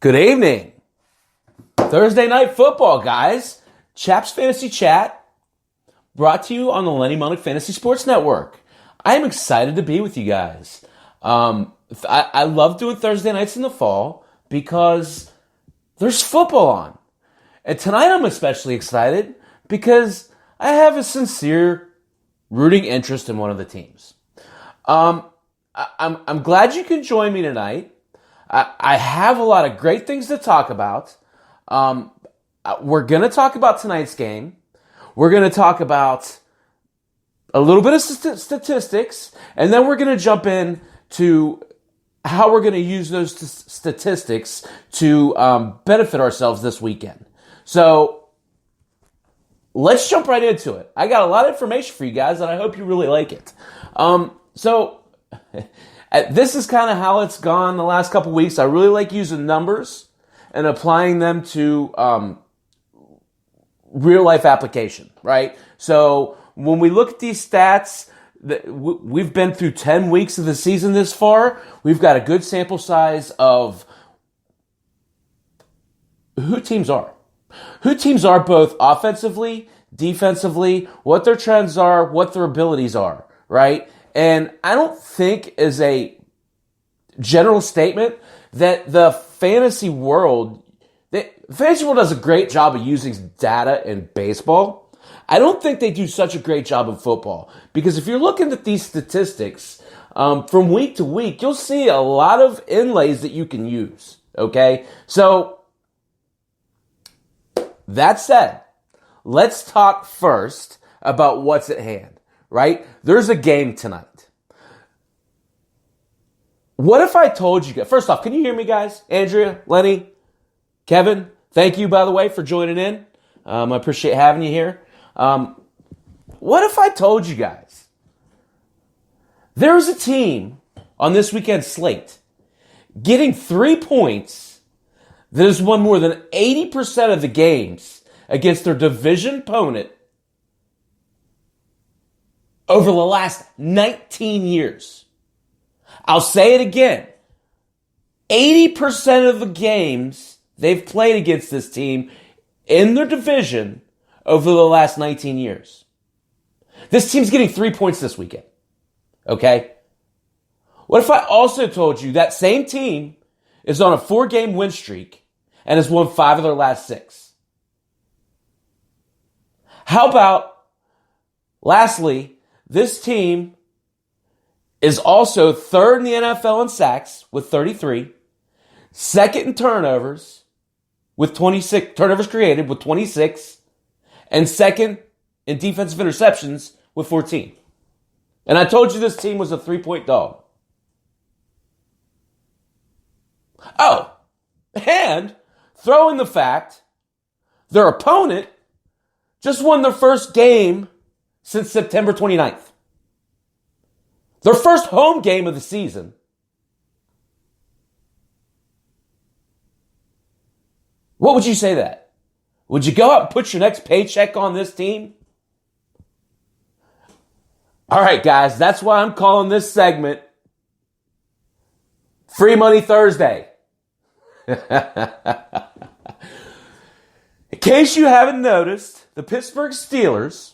Good evening. Thursday night football, guys. Chaps Fantasy Chat, brought to you on the Lenny Munich Fantasy Sports Network. I am excited to be with you guys. I love doing Thursday nights in the fall because there's football on. And tonight I'm especially excited because I have a sincere rooting interest in one of the teams. I'm glad you can join me tonight. I have a lot of great things to talk about. We're going to talk about tonight's game. We're going to talk about a little bit of statistics, and then we're going to jump in to how we're going to use those statistics to benefit ourselves this weekend. So let's jump right into it. I got a lot of information for you guys, and I hope you really like it. This is kind of how it's gone the last couple weeks. I really like using numbers and applying them to real life application, right? So when we look at these stats, we've been through 10 weeks of the season this far. We've got a good sample size of who teams are. Who teams are both offensively, defensively, what their trends are, what their abilities are, right? And I don't think as a general statement that the fantasy world does a great job of using data in baseball. I don't think they do such a great job in football, because if you're looking at these statistics from week to week, you'll see a lot of inlays that you can use, okay? So that said, let's talk first about what's at hand. Right? There's a game tonight. What if I told you guys, first off, can you hear me, guys? Andrea, Lenny, Kevin, thank you, by the way, for joining in. I appreciate having you here. What if I told you guys there's a team on this weekend's slate getting 3 points that has won more than 80% of the games against their division opponent over the last 19 years. I'll say it again. 80% of the games they've played against this team in their division over the last 19 years. This team's getting 3 points this weekend. Okay? What if I also told you that same team is on a 4-game win streak and has won 5 of their last 6? How about, lastly, this team is also third in the NFL in sacks with 33, second in turnovers with 26, turnovers created with 26, and second in defensive interceptions with 14. And I told you this team was a 3-point dog. Oh, and throw in the fact their opponent just won their first game since September 29th. Their first home game of the season. What would you say to that? Would you go out and put your next paycheck on this team? All right, guys, that's why I'm calling this segment Free Money Thursday. In case you haven't noticed, the Pittsburgh Steelers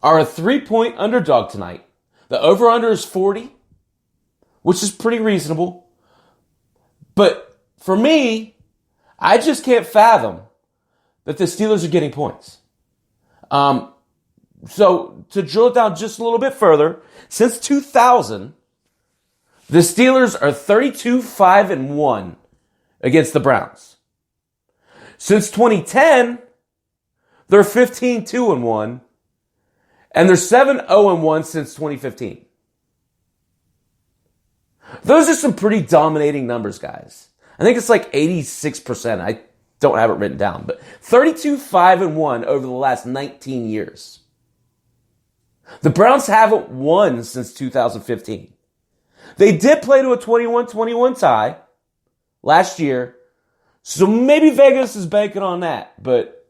are a 3-point underdog tonight. The over-under is 40, which is pretty reasonable. But for me, I just can't fathom that the Steelers are getting points. So to drill it down just a little bit further, since 2000, the Steelers are 32-5-1 against the Browns. Since 2010, they're 15-2-1. And they're 7-0-1 since 2015. Those are some pretty dominating numbers, guys. I think it's like 86%. I don't have it written down, but 32-5-1 over the last 19 years. The Browns haven't won since 2015. They did play to a 21-21 tie last year, so maybe Vegas is banking on that, but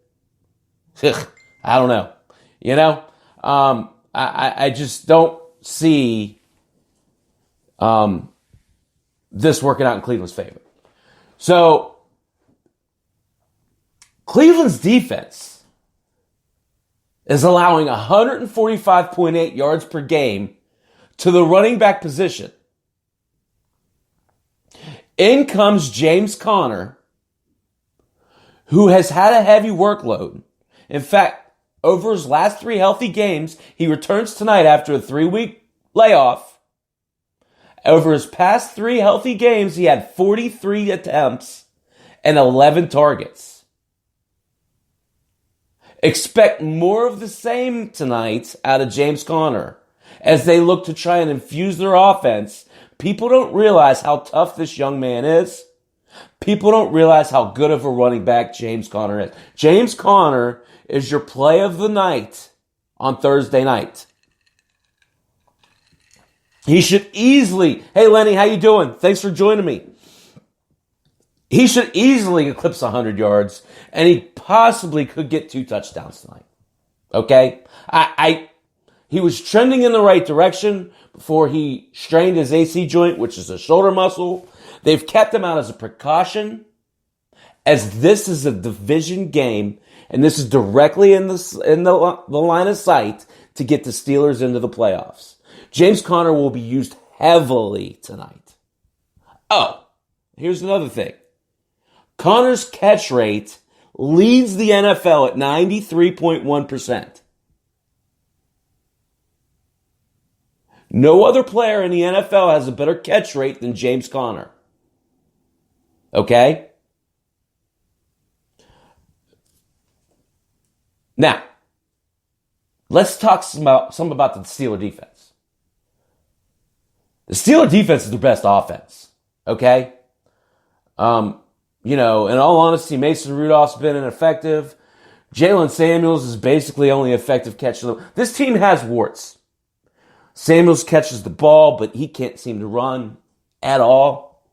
I don't know. You know? I just don't see this working out in Cleveland's favor. So, Cleveland's defense is allowing 145.8 yards per game to the running back position. In comes James Conner, who has had a heavy workload. In fact, over his last 3 healthy games, he returns tonight after a 3-week layoff. Over his past 3 healthy games, he had 43 attempts and 11 targets. Expect more of the same tonight out of James Conner as they look to try and infuse their offense. People don't realize how tough this young man is. People don't realize how good of a running back James Conner is. James Conner is your play of the night on Thursday night. He should easily, hey Lenny, how you doing? Thanks for joining me. He should easily eclipse 100 yards, and he possibly could get 2 touchdowns tonight. Okay? He was trending in the right direction before he strained his AC joint, which is a shoulder muscle. They've kept him out as a precaution, as this is a division game, and this is directly in the line of sight to get the Steelers into the playoffs. James Conner will be used heavily tonight. Oh, here's another thing. Conner's catch rate leads the NFL at 93.1%. No other player in the NFL has a better catch rate than James Conner. Okay? Now, let's talk some about the Steeler defense. The Steeler defense is their best offense. Okay? In all honesty, Mason Rudolph's been ineffective. Jalen Samuels is basically only effective catching them. This team has warts. Samuels catches the ball, but he can't seem to run at all.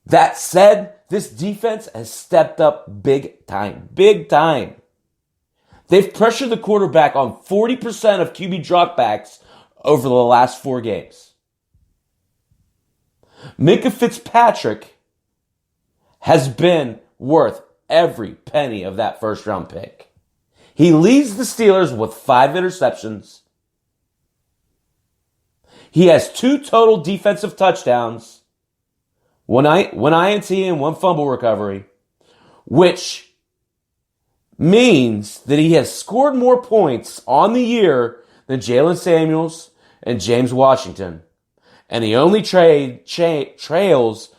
That said, this defense has stepped up big time. Big time. They've pressured the quarterback on 40% of QB dropbacks over the last 4 games. Minkah Fitzpatrick has been worth every penny of that first-round pick. He leads the Steelers with 5 interceptions. He has 2 total defensive touchdowns, one INT and 1 fumble recovery, which means that he has scored more points on the year than Jalen Samuels and James Washington. And he only trails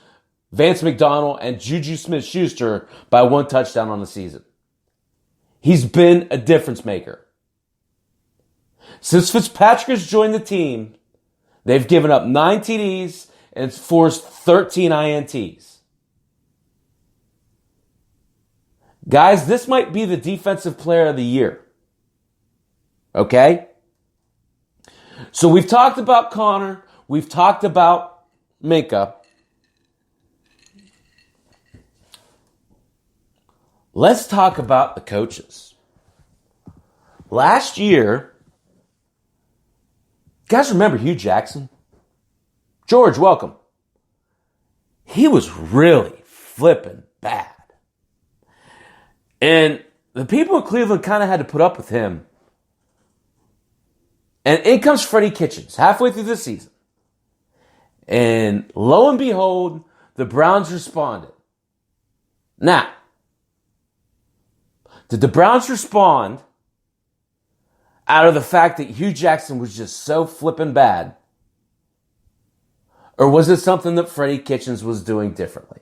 Vance McDonald and Juju Smith-Schuster by 1 touchdown on the season. He's been a difference maker. Since Fitzpatrick has joined the team, they've given up 9 TDs and forced 13 INTs. Guys, this might be the defensive player of the year. Okay? So we've talked about Conner. We've talked about Minkah. Let's talk about the coaches. Last year, you guys remember Hugh Jackson? George, welcome. He was really flipping bad. And the people in Cleveland kind of had to put up with him. And in comes Freddie Kitchens halfway through the season. And lo and behold, the Browns responded. Now, did the Browns respond out of the fact that Hugh Jackson was just so flippin' bad? Or was it something that Freddie Kitchens was doing differently?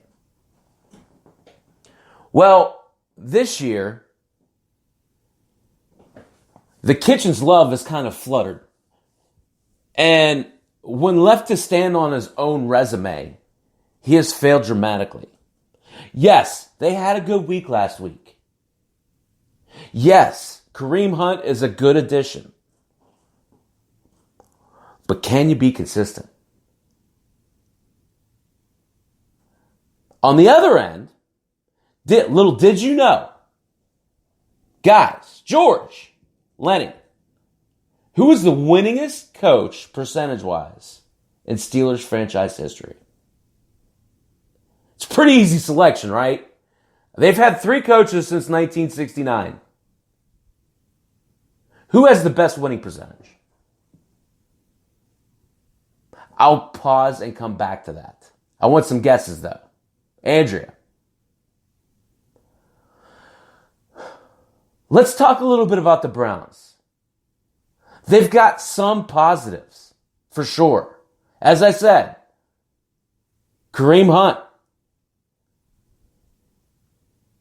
Well, this year, the Kitchens love is kind of fluttered. And when left to stand on his own resume, he has failed dramatically. Yes, they had a good week last week. Yes, Kareem Hunt is a good addition. But can you be consistent? On the other end, did you know, guys, George, Lenny, who is the winningest coach percentage-wise in Steelers franchise history? Pretty easy selection, right? They've had 3 coaches since 1969. Who has the best winning percentage? I'll pause and come back to that. I want some guesses, though. Andrea. Let's talk a little bit about the Browns. They've got some positives, for sure. As I said, Kareem Hunt.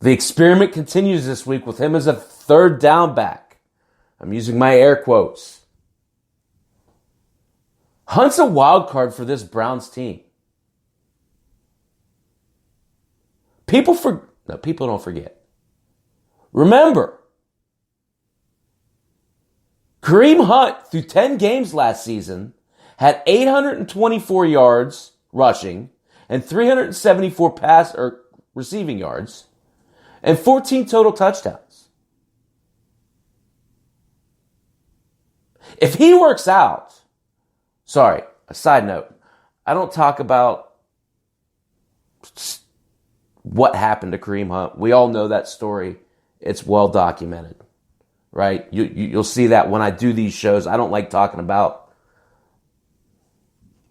The experiment continues this week with him as a third down back. I'm using my air quotes. Hunt's a wild card for this Browns team. People don't forget. Remember, Kareem Hunt, through 10 games last season, had 824 yards rushing and 374 receiving yards and 14 total touchdowns. If he works out, a side note, I don't talk about what happened to Kareem Hunt. We all know that story. It's well documented. Right? You'll see that when I do these shows. I don't like talking about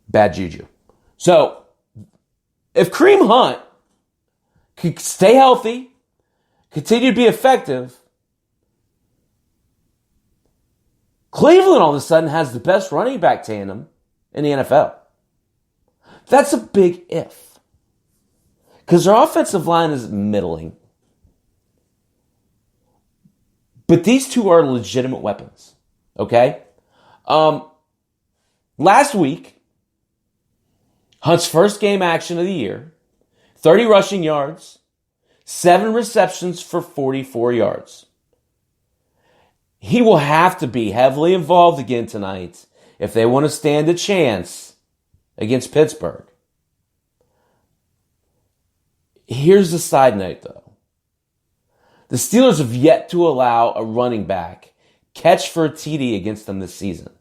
bad juju. So, if Kareem Hunt can stay healthy, continue to be effective, Cleveland all of a sudden has the best running back tandem in the NFL. That's a big if. Because their offensive line is middling. But these two are legitimate weapons, okay? Last week, Hunt's first game action of the year, 30 rushing yards, 7 receptions for 44 yards. He will have to be heavily involved again tonight if they want to stand a chance against Pittsburgh. Here's the side note, though. The Steelers have yet to allow a running back catch for a TD against them this season.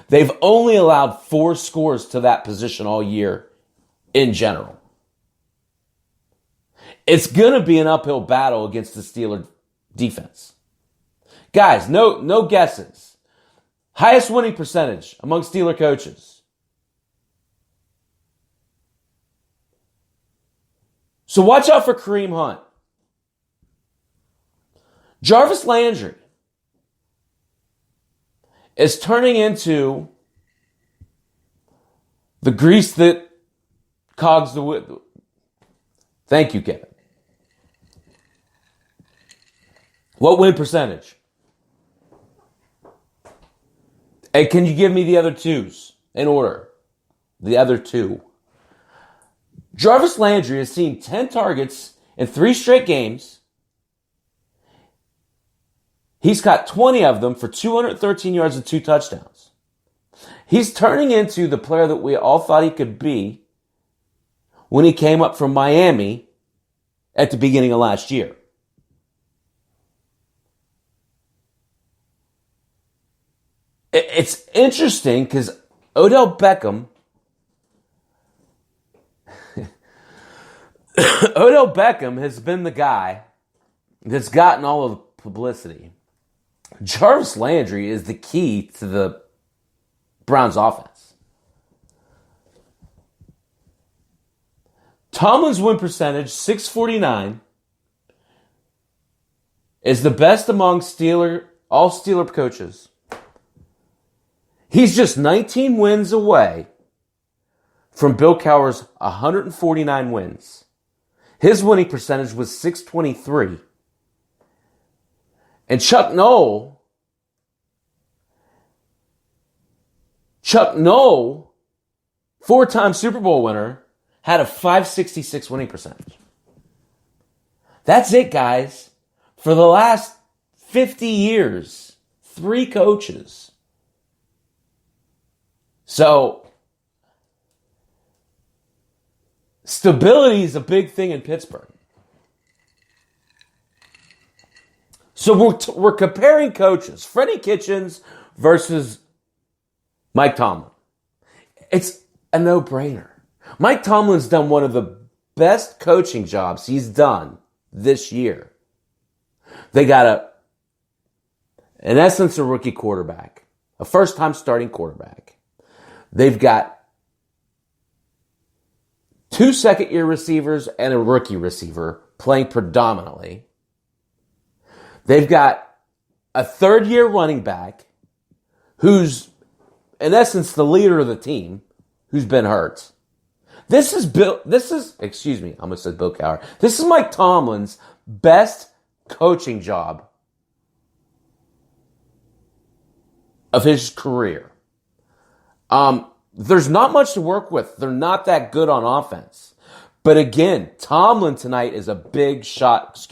They've only allowed 4 scores to that position all year in general. It's going to be an uphill battle against the Steelers defense. Guys, no guesses. Highest winning percentage among Steeler coaches. So watch out for Kareem Hunt. Jarvis Landry is turning into the grease that cogs the wheel. Thank you, Kevin. What win percentage? And can you give me the other twos in order? The other two. Jarvis Landry has seen 10 targets in 3 straight games. He's got 20 of them for 213 yards and 2 touchdowns. He's turning into the player that we all thought he could be when he came up from Miami at the beginning of last year. It's interesting because Odell Beckham has been the guy that's gotten all of the publicity. Jarvis Landry is the key to the Browns offense. Tomlin's win percentage, 649, is the best among all Steeler coaches. He's just 19 wins away from Bill Cowher's 149 wins. His winning percentage was 623. And Chuck Noll, 4-time Super Bowl winner, had a 566 winning percentage. That's it, guys. For the last 50 years, 3 coaches. So, stability is a big thing in Pittsburgh. So we're comparing coaches. Freddie Kitchens versus Mike Tomlin. It's a no-brainer. Mike Tomlin's done one of the best coaching jobs he's done this year. They got in essence, a rookie quarterback, a first-time starting quarterback. They've got 2 second-year receivers and a rookie receiver playing predominantly. They've got a third-year running back who's, in essence, the leader of the team, who's been hurt. This is Bill Cowher. This is Mike Tomlin's best coaching job of his career. There's not much to work with. They're not that good on offense. But again, Tomlin tonight is a big shot.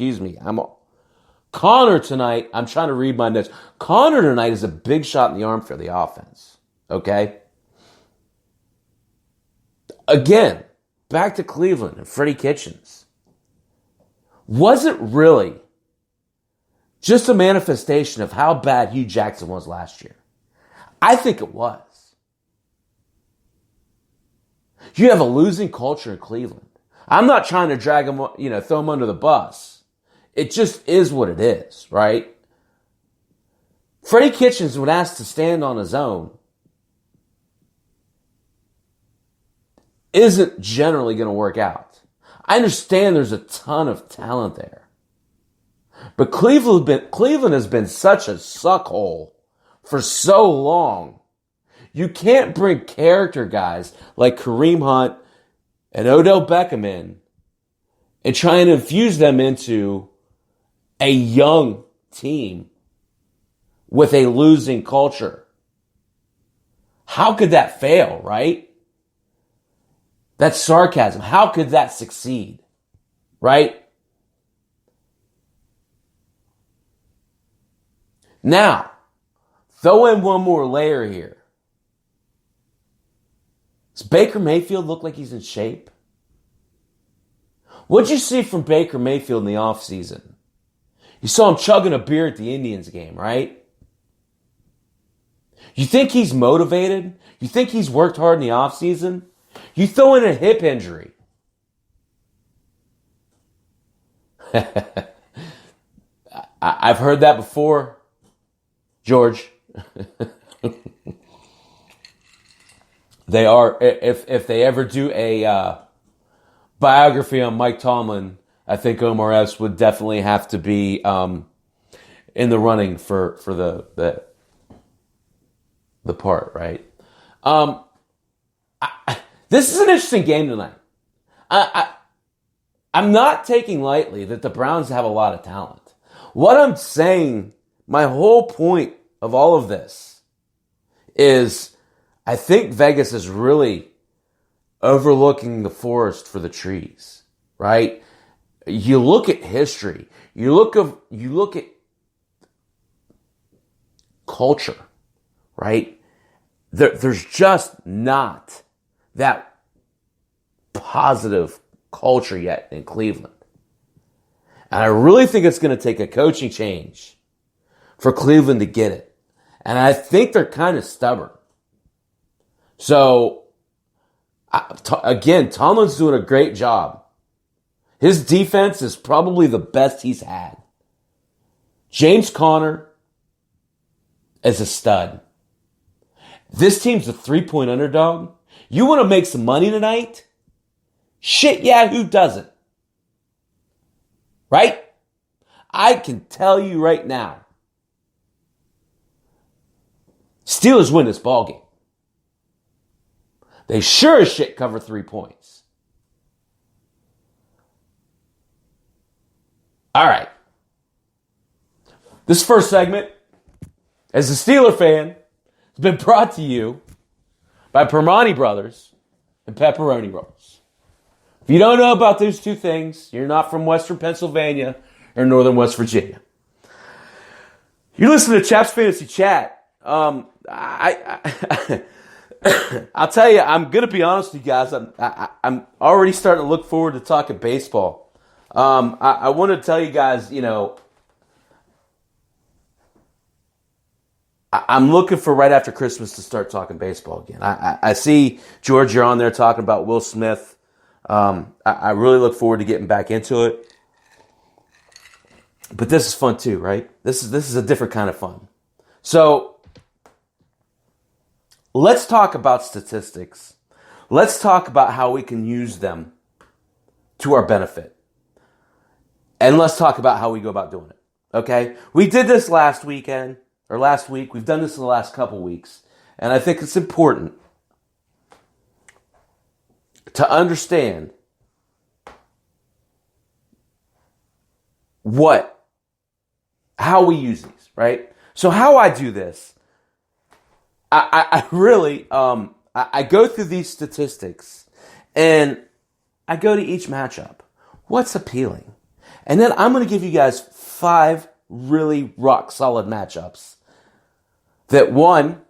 Connor tonight, I'm trying to read my notes. Connor tonight is a big shot in the arm for the offense. Okay? Again, back to Cleveland and Freddie Kitchens. Was it really just a manifestation of how bad Hugh Jackson was last year? I think it was. You have a losing culture in Cleveland. I'm not trying to drag him, throw him under the bus. It just is what it is, right? Freddie Kitchens, when asked to stand on his own, isn't generally going to work out. I understand there's a ton of talent there. But Cleveland has been such a suckhole for so long. You can't bring character guys like Kareem Hunt and Odell Beckham in and try and infuse them into a young team with a losing culture. How could that fail, right? That's sarcasm. How could that succeed, right? Now, throw in one more layer here. Does Baker Mayfield look like he's in shape? What'd you see from Baker Mayfield in the offseason? You saw him chugging a beer at the Indians game, right? You think he's motivated? You think he's worked hard in the offseason? You throw in a hip injury. I've heard that before, George. They are, if they ever do a biography on Mike Tomlin, I think Omar Epps would definitely have to be in the running for the part, right? This is an interesting game tonight. I'm not taking lightly that the Browns have a lot of talent. What I'm saying, my whole point of all of this is I think Vegas is really overlooking the forest for the trees, right? You look at history. You look at culture, right? There's just not that positive culture yet in Cleveland. And I really think it's going to take a coaching change for Cleveland to get it. And I think they're kind of stubborn. So, again, Tomlin's doing a great job. His defense is probably the best he's had. James Conner is a stud. This team's a 3-point underdog. You want to make some money tonight? Shit, yeah, who doesn't? Right? I can tell you right now, Steelers win this ballgame. They sure as shit cover 3 points. All right. This first segment, as a Steeler fan, has been brought to you by Permani Brothers and Pepperoni Rolls. If you don't know about those two things, you're not from Western Pennsylvania or Northern West Virginia. You're listening to Chaps Fantasy Chat. I'll tell you, I'm going to be honest with you guys. I'm already starting to look forward to talking baseball. I want to tell you guys, I'm looking for right after Christmas to start talking baseball again. I see, George, you're on there talking about Will Smith I really look forward to getting back into it. But this is fun too, right? This is a different kind of fun. So let's talk about statistics. Let's talk about how we can use them to our benefit. And let's talk about how we go about doing it. Okay? We did this last week. We've done this in the last couple weeks. And I think it's important to understand how we use these, right? So how I do this, I really, I go through these statistics and I go to each matchup. What's appealing? And then I'm going to give you guys 5 really rock solid matchups that, one,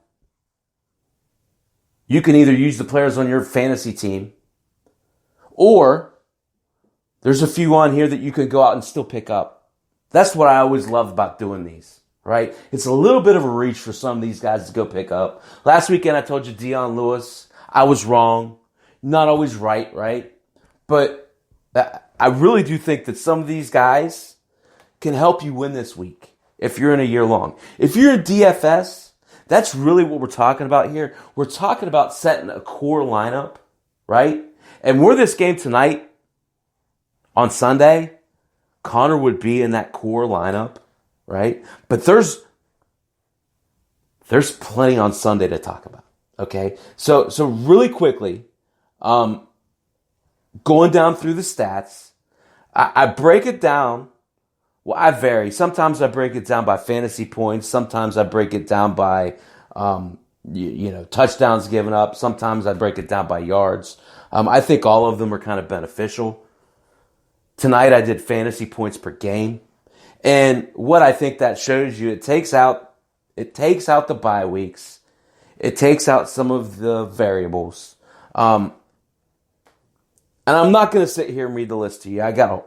you can either use the players on your fantasy team, or there's a few on here that you could go out and still pick up. That's what I always love about doing these, right? It's a little bit of a reach for some of these guys to go pick up. Last weekend I told you Dion Lewis. I was wrong. Not always right? But I really do think that some of these guys can help you win this week if you're in a year long. If you're in DFS, that's really what we're talking about here. We're talking about setting a core lineup, right? And were this game tonight on Sunday, Connor would be in that core lineup, right? But there's plenty on Sunday to talk about, okay? So really quickly, going down through the stats, I break it down. Well, I vary. Sometimes I break it down by fantasy points. Sometimes I break it down by, touchdowns given up. Sometimes I break it down by yards. I think all of them are kind of beneficial. Tonight I did fantasy points per game. And what I think that shows you, it takes out the bye weeks. It takes out some of the variables. And I'm not going to sit here and read the list to you.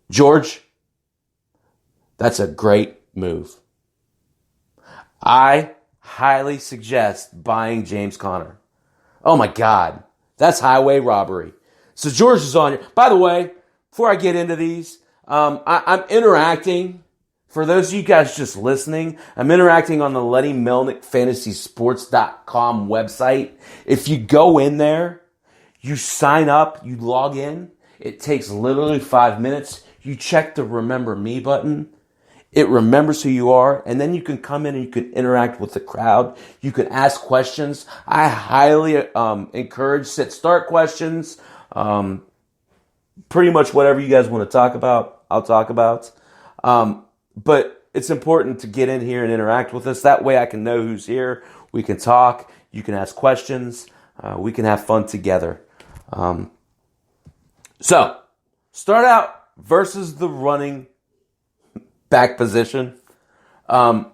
George, that's a great move. I highly suggest buying James Conner. Oh my God, that's highway robbery. So George is on here. By the way, before I get into these, I'm interacting. For those of you guys just listening, I'm interacting on the Lenny Melnick FantasySports.com website. If you go in there, you sign up, you log in. It takes literally 5 minutes. You check the Remember Me button. It remembers who you are, and then you can come in and you can interact with the crowd. You can ask questions. I highly encourage sit-start questions. Pretty much whatever you guys want to talk about, I'll talk about. But it's important to get in here and interact with us. That way I can know who's here. We can talk. You can ask questions. We can have fun together. So, start out versus the running back position.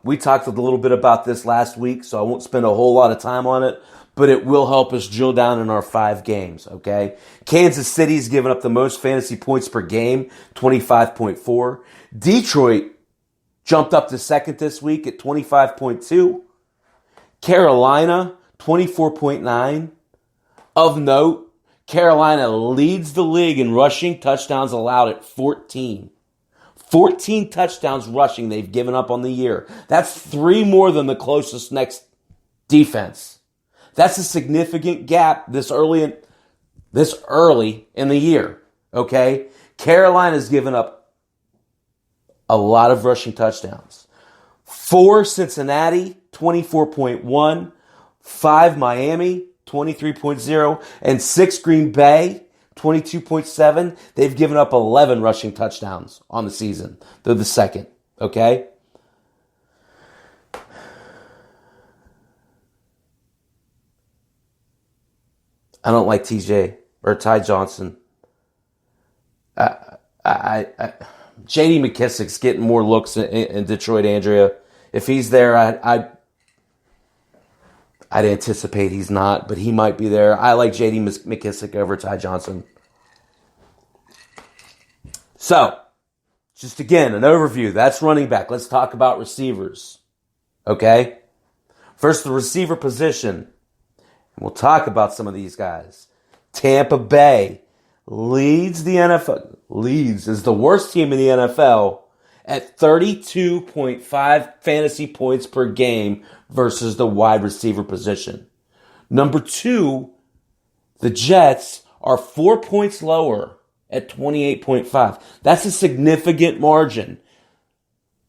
We talked a little bit about this last week, so I won't spend a whole lot of time on it, but it will help us drill down in our 5 games, okay? Kansas City's given up the most fantasy points per game, 25.4. Detroit jumped up to second this week at 25.2. Carolina, 24.9. Of note, Carolina leads the league in rushing touchdowns allowed at 14. 14 touchdowns rushing they've given up on the year. That's 3 more than the closest next defense. That's a significant gap this early in the year, okay? Carolina's given up a lot of rushing touchdowns. 4 Cincinnati, 24.1. 5 Miami, 23.0. And 6 Green Bay, 22.7. They've given up 11 rushing touchdowns on the season. They're the second, okay? I don't like TJ or Ty Johnson. J.D. McKissick's getting more looks in Detroit, Andrea. If he's there, I'd anticipate he's not, but he might be there. I like J.D. McKissick over Ty Johnson. So, just again, an overview. That's running back. Let's talk about receivers. Okay? First, the receiver position. And we'll talk about some of these guys. Tampa Bay leads the NFL, is the worst team in the NFL at 32.5 fantasy points per game versus the wide receiver position. Number 2, the Jets are 4 points lower at 28.5. That's a significant margin.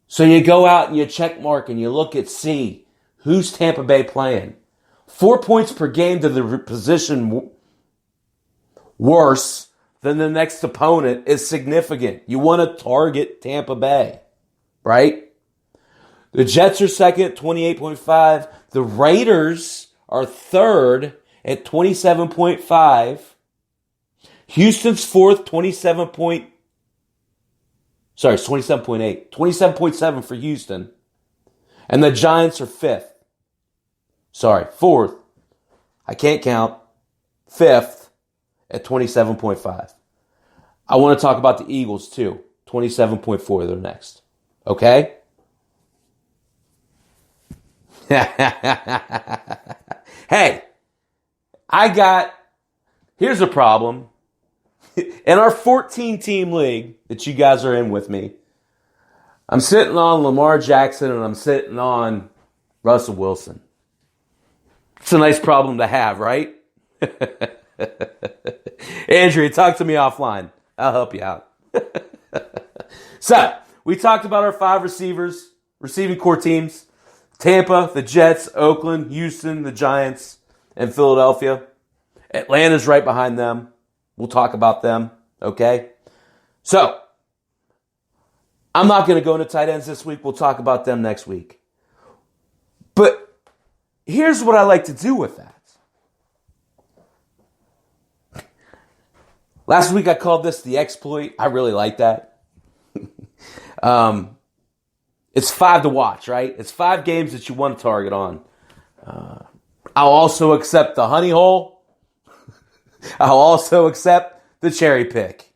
So you go out and you check mark and you look at C. Who's Tampa Bay playing? 4 points per game to the position worse than the next opponent is significant. You want to target Tampa Bay, right? The Jets are second at 28.5. The Raiders are third at 27.5. Houston's fourth, 27.8. 27.7 for Houston. And the Giants are fifth. Fourth. I can't count. Fifth at 27.5. I want to talk about the Eagles too. 27.4, they're next. Okay? Hey, here's a problem. In our 14-team league that you guys are in with me, I'm sitting on Lamar Jackson and I'm sitting on Russell Wilson. It's a nice problem to have, right? Andrea, talk to me offline. I'll help you out. So, we talked about our 5 receiving core teams. Tampa, the Jets, Oakland, Houston, the Giants, and Philadelphia. Atlanta's right behind them. We'll talk about them, okay? So, I'm not going to go into tight ends this week. We'll talk about them next week. But here's what I like to do with that. Last week I called this the exploit. I really like that. It's 5 to watch, right? It's 5 games that you want to target on. I'll also accept the honey hole. I'll also accept the cherry pick.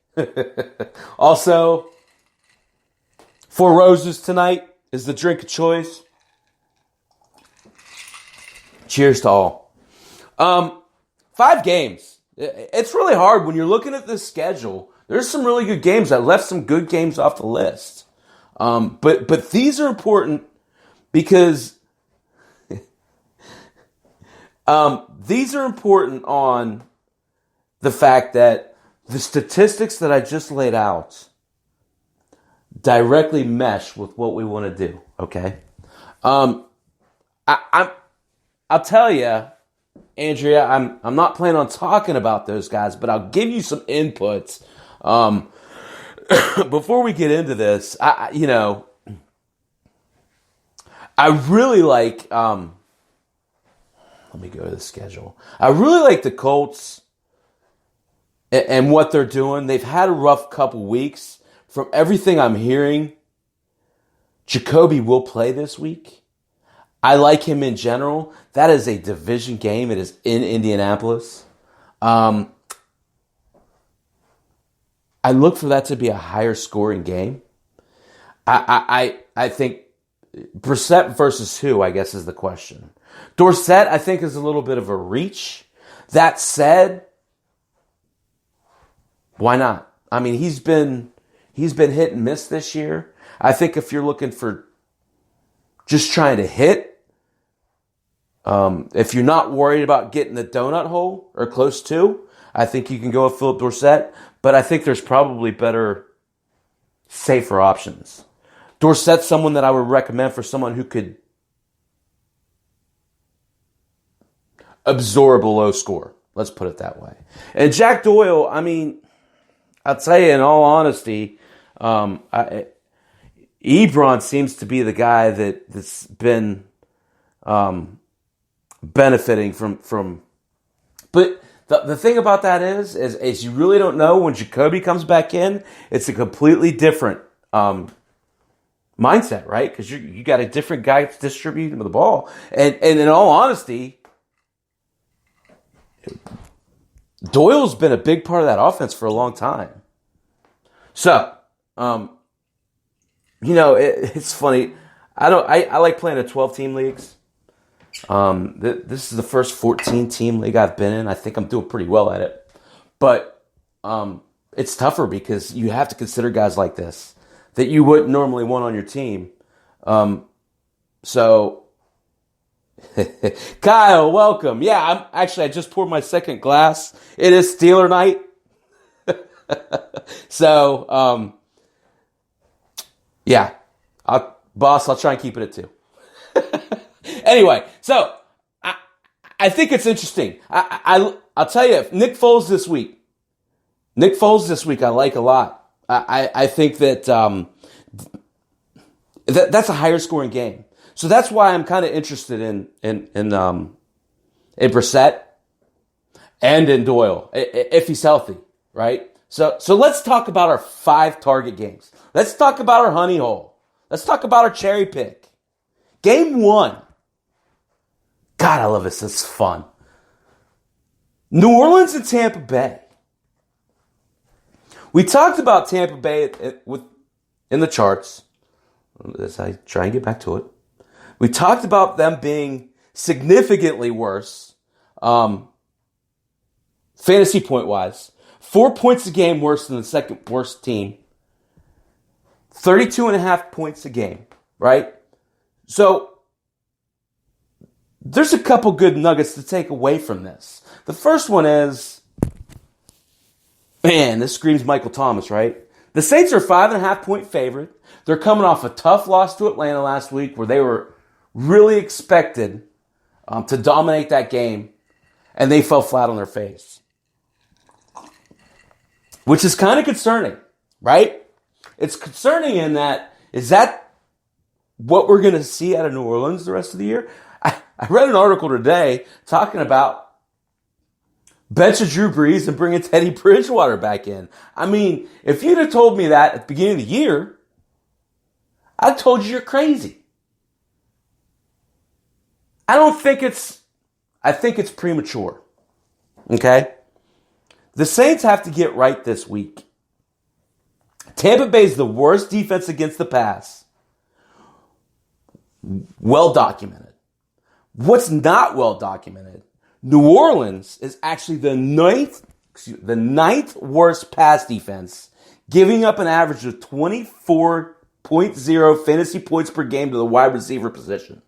Also, 4 Roses tonight is the drink of choice. Cheers to all. 5 games. It's really hard when you're looking at this schedule. There's some really good games. I left some good games off the list. But these are important because these are important on the fact that the statistics that I just laid out directly mesh with what we want to do. Okay, I'll tell you, Andrea, I'm not planning on talking about those guys, but I'll give you some inputs. Before we get into this, I really like. Let me go to the schedule. I really like the Colts and what they're doing. They've had a rough couple weeks. From everything I'm hearing, Jacoby will play this week. I like him in general. That is a division game. It is in Indianapolis. I look for that to be a higher scoring game. I think Brissett versus who, I guess, is the question. Dorsett, I think, is a little bit of a reach. That said, why not? I mean, he's been hit and miss this year. I think if you're looking for just trying to hit, if you're not worried about getting the donut hole or close to, I think you can go with Philip Dorsett. But I think there's probably better, safer options. Dorsett's someone that I would recommend for someone who could absorb a low score. Let's put it that way. And Jack Doyle, I mean, I'll tell you in all honesty, Ebron seems to be the guy that's been benefiting from. But the thing about that is you really don't know when Jacoby comes back in. It's a completely different mindset, right? Because you got a different guy distributing the ball, and in all honesty, Doyle's been a big part of that offense for a long time. So, it's funny. I like playing in 12-team leagues. This is the first 14-team league I've been in. I think I'm doing pretty well at it. But it's tougher because you have to consider guys like this that you wouldn't normally want on your team. So, Kyle, welcome. Yeah, I just poured my second glass. It is Steeler night. So, yeah, I'll try and keep it at 2. Anyway, so I think it's interesting. I'll tell you, Nick Foles this week I like a lot. I think that that's a higher scoring game. So that's why I'm kind of interested in Brissett and in Doyle if he's healthy, right? So let's talk about our 5 target games. Let's talk about our honey hole. Let's talk about our cherry pick. Game 1. God, I love this. It's fun. New Orleans and Tampa Bay. We talked about Tampa Bay in the charts. As I try and get back to it. We talked about them being significantly worse, fantasy point-wise. 4 points a game worse than the second worst team. 32.5 points a game, right? So, there's a couple good nuggets to take away from this. The first one is, man, this screams Michael Thomas, right? The Saints are 5.5 point favorite. They're coming off a tough loss to Atlanta last week where they were really expected to dominate that game, and they fell flat on their face. Which is kind of concerning, right? It's concerning in that, is that what we're going to see out of New Orleans the rest of the year? I read an article today talking about benching Drew Brees and bringing Teddy Bridgewater back in. I mean, if you'd have told me that at the beginning of the year, I told you you're crazy. I think it's premature. Okay? The Saints have to get right this week. Tampa Bay is the worst defense against the pass. Well documented. What's not well documented? New Orleans is actually the ninth worst pass defense, giving up an average of 24.0 fantasy points per game to the wide receiver position.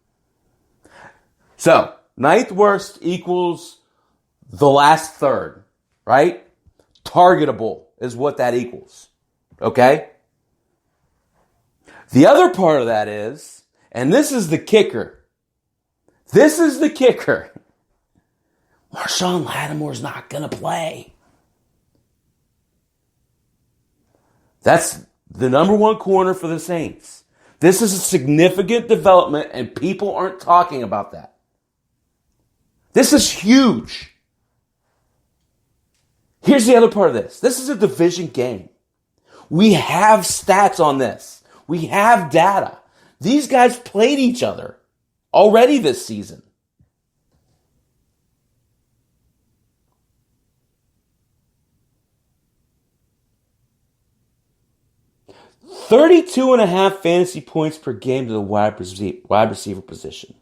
So, ninth worst equals the last third, right? Targetable is what that equals. Okay? The other part of that is, and this is the kicker. Marshawn Lattimore's not going to play. That's the number 1 corner for the Saints. This is a significant development, and people aren't talking about that. This is huge. Here's the other part of this. This is a division game. We have stats on this. We have data. These guys played each other already this season. $32.5 fantasy points per game to the wide receiver position.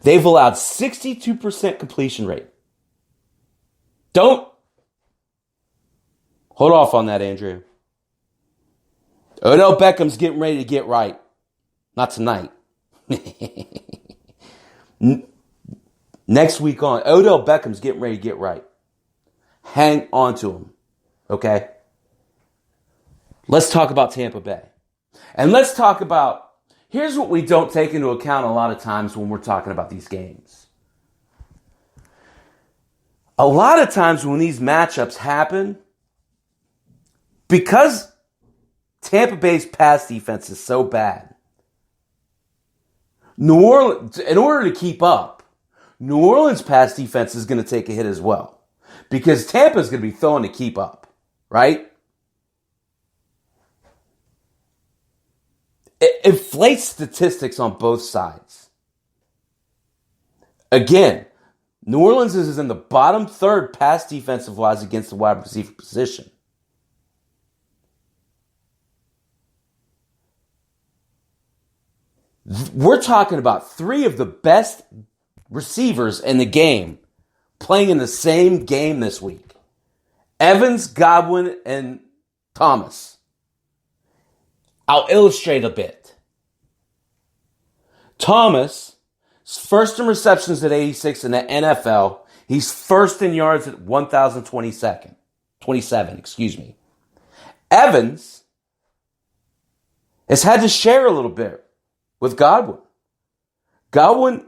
They've allowed 62% completion rate. Don't hold off on that, Andrew. Odell Beckham's getting ready to get right. Not tonight. Next week on, Odell Beckham's getting ready to get right. Hang on to him. Okay? Let's talk about Tampa Bay. And let's talk about, here's what we don't take into account a lot of times when we're talking about these games. A lot of times when these matchups happen, because Tampa Bay's pass defense is so bad, New Orleans, in order to keep up, New Orleans' pass defense is going to take a hit as well. Because Tampa's going to be throwing to keep up, right? It inflates statistics on both sides. Again, New Orleans is in the bottom third pass defensive-wise against the wide receiver position. We're talking about 3 of the best receivers in the game playing in the same game this week. Evans, Godwin, and Thomas. I'll illustrate a bit. Thomas is first in receptions at 86 in the NFL. He's first in yards at 1,027. Evans has had to share a little bit with Godwin. Godwin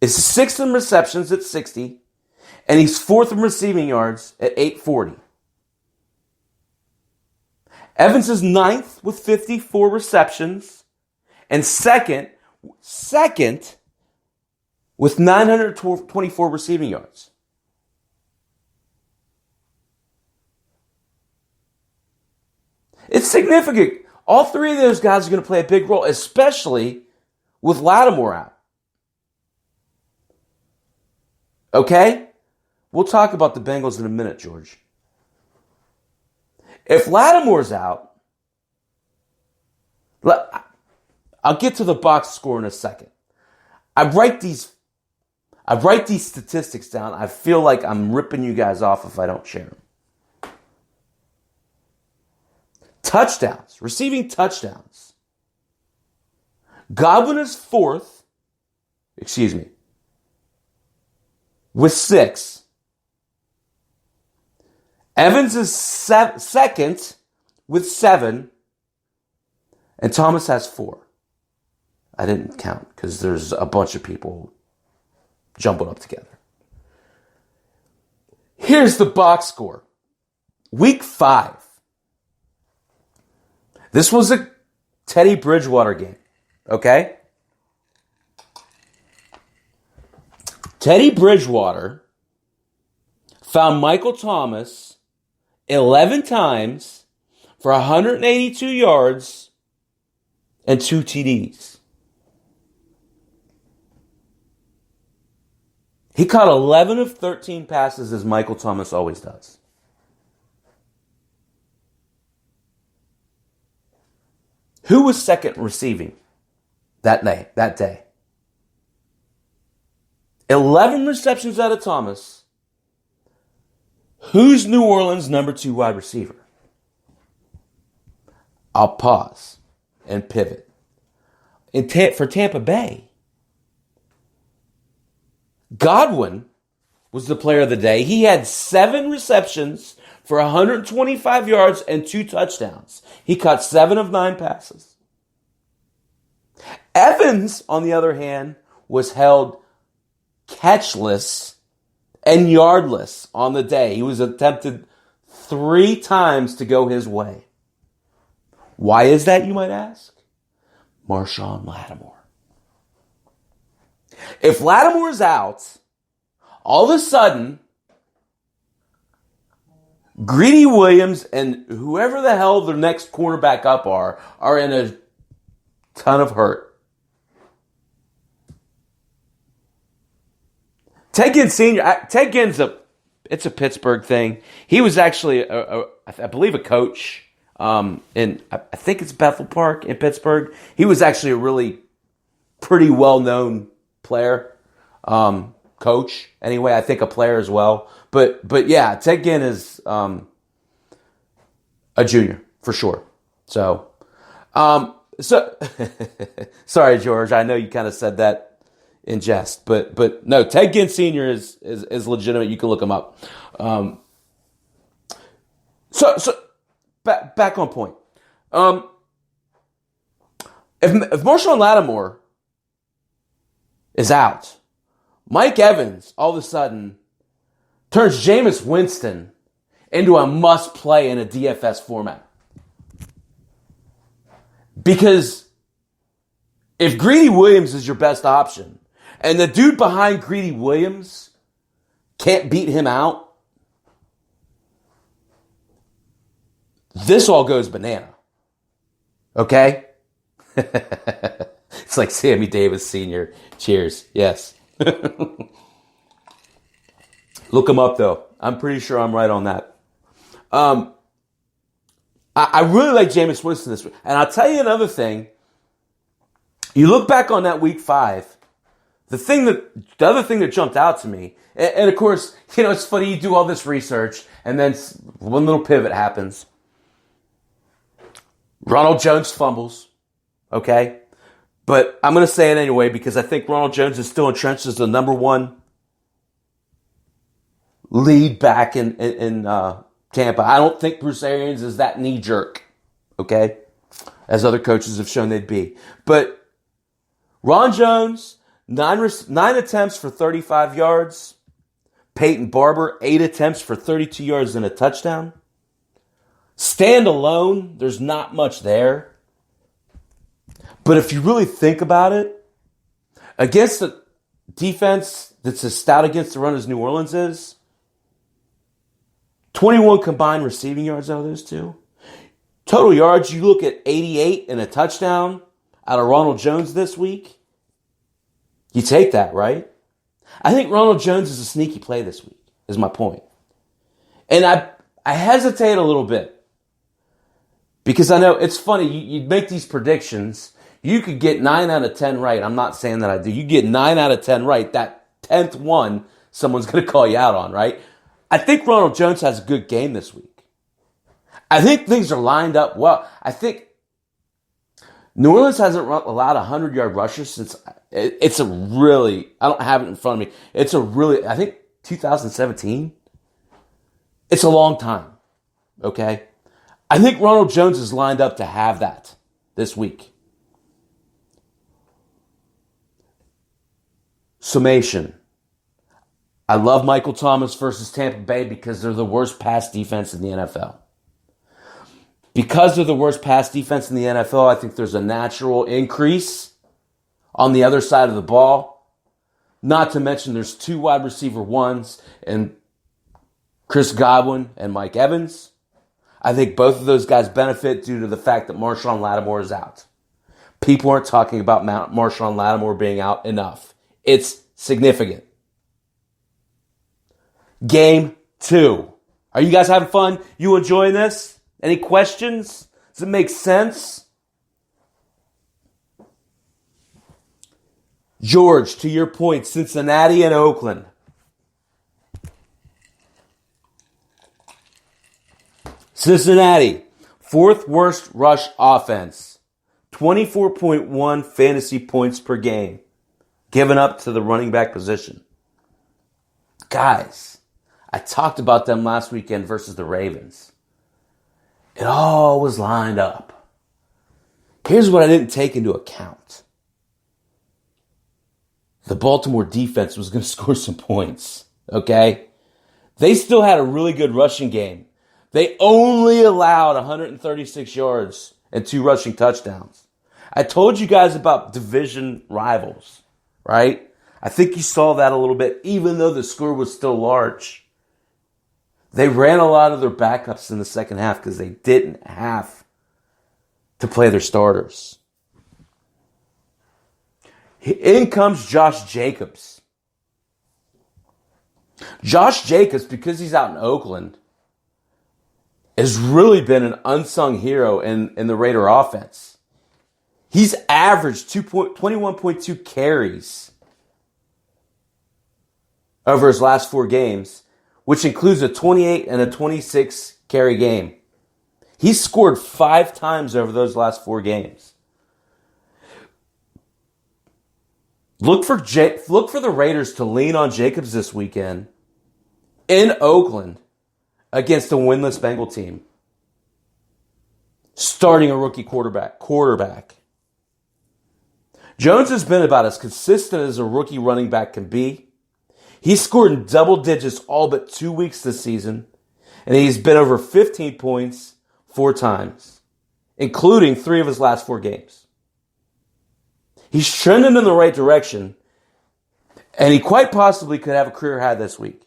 is sixth in receptions at 60, and he's fourth in receiving yards at 840. Evans is ninth with 54 receptions, and second with 924 receiving yards. It's significant. All three of those guys are going to play a big role, especially with Lattimore out. Okay? We'll talk about the Bengals in a minute, George. If Lattimore's out, I'll get to the box score in a second. I write these statistics down. I feel like I'm ripping you guys off if I don't share them. Touchdowns, receiving touchdowns. Godwin is fourth, with 6. Evans is second with 7. And Thomas has 4. I didn't count because there's a bunch of people jumbled up together. Here's the box score. Week 5. This was a Teddy Bridgewater game, okay? Teddy Bridgewater found Michael Thomas 11 times for 182 yards and 2 TDs. He caught 11 of 13 passes as Michael Thomas always does. Who was second receiving that day? 11 receptions out of Thomas. Who's New Orleans' number 2 wide receiver? I'll pause and pivot. For Tampa Bay, Godwin was the player of the day. He had 7 receptions for 125 yards and 2 touchdowns. He caught 7 of 9 passes. Evans, on the other hand, was held catchless and yardless on the day. He was attempted 3 times to go his way. Why is that, you might ask? Marshawn Lattimore. If Lattimore's out, all of a sudden, Greedy Williams and whoever the hell the next cornerback up are in a ton of hurt. Ted Ginn Sr., Ted Ginn's it's a Pittsburgh thing. He was actually, I believe, a coach in, I think it's Bethel Park in Pittsburgh. He was actually a really pretty well-known player, coach. Anyway, I think a player as well. But yeah, Ted Ginn is a junior for sure. So sorry, George. I know you kind of said that in jest, but no, Ted Ginn Sr. is legitimate. You can look him up. So back on point. If Marshawn Lattimore is out, Mike Evans all of a sudden turns Jameis Winston into a must-play in a DFS format. Because if Greedy Williams is your best option, and the dude behind Greedy Williams can't beat him out, this all goes banana. Okay? It's like Sammy Davis Sr. Cheers. Yes. Look him up, though. I'm pretty sure I'm right on that. I really like Jameis Winston this week. And I'll tell you another thing. You look back on that week 5, The other thing that jumped out to me, and of course, it's funny, you do all this research, and then one little pivot happens. Ronald Jones fumbles, okay? But I'm going to say it anyway because I think Ronald Jones is still entrenched as the number one lead back in Tampa. I don't think Bruce Arians is that knee-jerk, okay? As other coaches have shown they'd be. But Ron Jones, 9 attempts for 35 yards. Peyton Barber, 8 attempts for 32 yards and a touchdown. Stand alone, there's not much there. But if you really think about it, against a defense that's as stout against the run as New Orleans is, 21 combined receiving yards out of those two. Total yards, you look at 88 and a touchdown out of Ronald Jones this week. You take that, right? I think Ronald Jones is a sneaky play this week, is my point. And I hesitate a little bit because I know it's funny. You make these predictions. You could get 9 out of 10 right. I'm not saying that I do. You get 9 out of 10 right. That 10th one, someone's going to call you out on, right? I think Ronald Jones has a good game this week. I think things are lined up well. I think New Orleans hasn't allowed 100-yard rushers since it's a really, I don't have it in front of me. It's a really, I think 2017. It's a long time, okay? I think Ronald Jones is lined up to have that this week. Summation. I love Michael Thomas versus Tampa Bay because they're the worst pass defense in the NFL. Because they're the worst pass defense in the NFL, I think there's a natural increase on the other side of the ball. Not to mention there's 2 wide receiver ones and Chris Godwin and Mike Evans. I think both of those guys benefit due to the fact that Marshawn Lattimore is out. People aren't talking about Marshawn Lattimore being out enough. It's significant. Game 2. Are you guys having fun? You enjoying this? Any questions? Does it make sense? George, to your point, Cincinnati and Oakland. Cincinnati, 4th worst rush offense. 24.1 fantasy points per game. Given up to the running back position. Guys, I talked about them last weekend versus the Ravens. It all was lined up. Here's what I didn't take into account. The Baltimore defense was going to score some points, okay? They still had a really good rushing game. They only allowed 136 yards and 2 rushing touchdowns. I told you guys about division rivals, right? I think you saw that a little bit, even though the score was still large. They ran a lot of their backups in the second half because they didn't have to play their starters. In comes Josh Jacobs. Josh Jacobs, because he's out in Oakland, has really been an unsung hero in the Raider offense. He's averaged 21.2 carries over his last 4 games, which includes a 28 and a 26 carry game. He's scored 5 times over those last 4 games. Look for the Raiders to lean on Jacobs this weekend in Oakland against a winless Bengal team. Starting a rookie quarterback. Jones has been about as consistent as a rookie running back can be. He's scored in double digits all but 2 weeks this season, and he's been over 15 points 4 times, including 3 of his last 4 games. He's trending in the right direction, and he quite possibly could have a career high this week.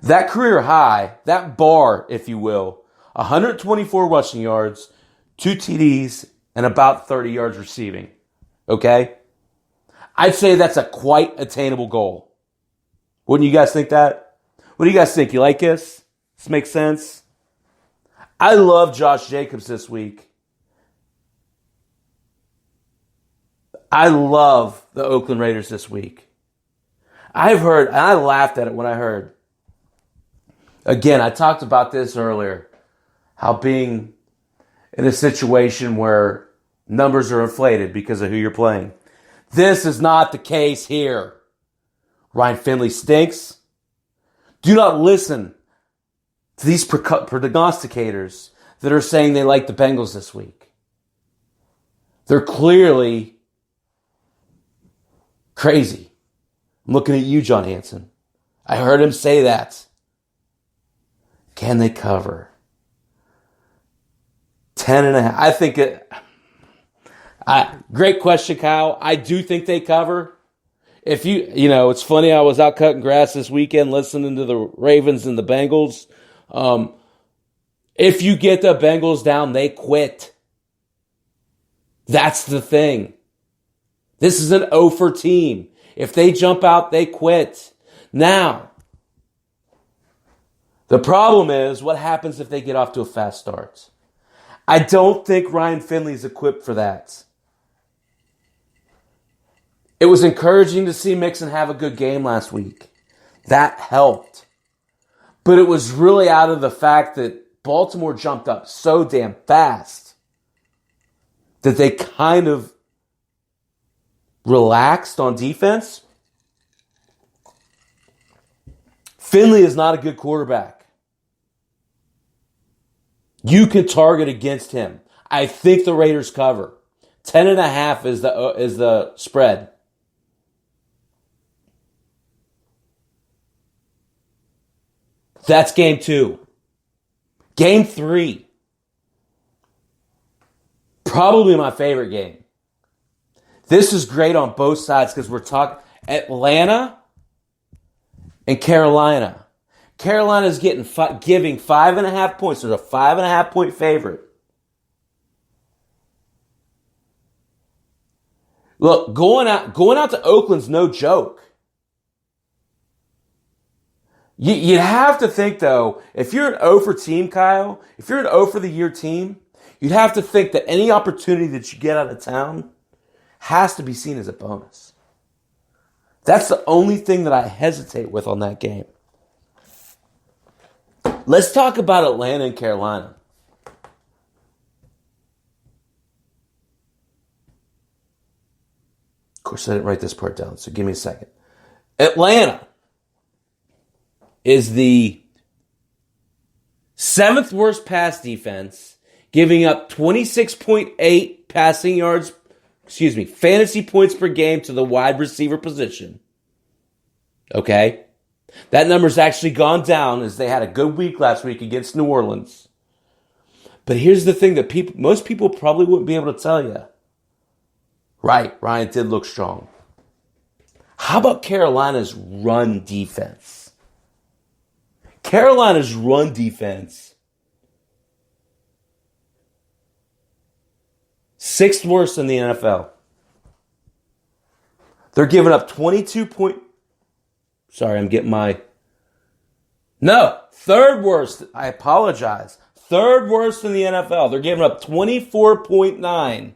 That career high, that bar, if you will, 124 rushing yards, 2 TDs, and about 30 yards receiving. Okay? I'd say that's a quite attainable goal. Wouldn't you guys think that? What do you guys think? You like this? This makes sense? I love Josh Jacobs this week. I love the Oakland Raiders this week. I've heard, and I laughed at it when I heard. Again, I talked about this earlier, how being in a situation where numbers are inflated because of who you're playing. This is not the case here. Ryan Finley stinks. Do not listen to these prognosticators that are saying they like the Bengals this week. They're clearly crazy. I'm looking at you, John Hanson. I heard him say that. Can they cover? 10.5. I think it. Great question, Kyle. I do think they cover. If it's funny. I was out cutting grass this weekend, listening to the Ravens and the Bengals. If you get the Bengals down, they quit. That's the thing. This is an 0-for team. If they jump out, they quit. Now, the problem is, what happens if they get off to a fast start? I don't think Ryan Finley is equipped for that. It was encouraging to see Mixon have a good game last week. That helped. But it was really out of the fact that Baltimore jumped up so damn fast that they kind of relaxed on defense. Finley is not a good quarterback. You can target against him. I think the Raiders cover. 10.5 is the spread. That's game 2. Game 3. Probably my favorite game. This is great on both sides because we're talking Atlanta and Carolina. Carolina's giving 5.5 points. There's a 5.5 point favorite. Look, going out to Oakland's no joke. You'd have to think, though, if you're an 0 for team, Kyle, if you're an 0 for the year team, you'd have to think that any opportunity that you get out of town has to be seen as a bonus. That's the only thing that I hesitate with on that game. Let's talk about Atlanta and Carolina. Of course, I didn't write this part down, so give me a second. Atlanta is the 7th worst pass defense, giving up 26.8 fantasy points per game to the wide receiver position. Okay? That number's actually gone down as they had a good week last week against New Orleans. But here's the thing that most people probably wouldn't be able to tell you. Right, Ryan did look strong. How about Carolina's run defense? Carolina's run defense, 6th worst in the NFL. They're giving up 3rd worst. I apologize. 3rd worst in the NFL. They're giving up 24.9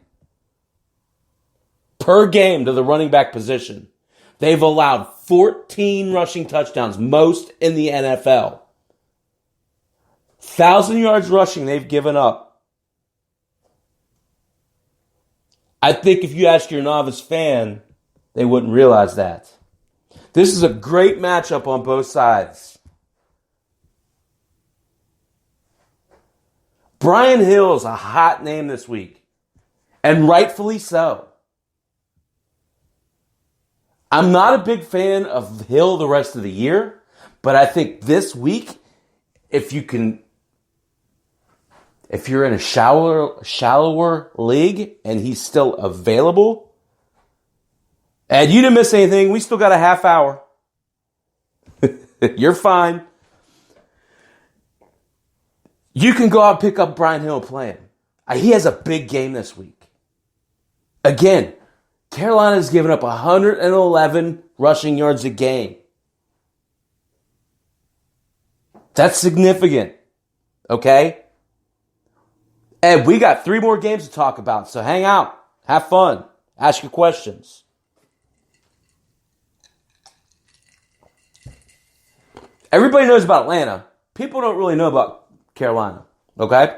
per game to the running back position. They've allowed 14 rushing touchdowns, most in the NFL. 1,000 yards rushing they've given up. I think if you ask your novice fan, they wouldn't realize that. This is a great matchup on both sides. Brian Hill is a hot name this week, and rightfully so. I'm not a big fan of Hill the rest of the year, but I think this week, if you're in a shallower league and he's still available, and you didn't miss anything, we still got a half hour. You're fine. You can go out and pick up Brian Hill and play him. He has a big game this week. Again, Carolina's given up 111 rushing yards a game. That's significant. Okay? And we got 3 more games to talk about, so hang out. Have fun. Ask your questions. Everybody knows about Atlanta. People don't really know about Carolina. Okay?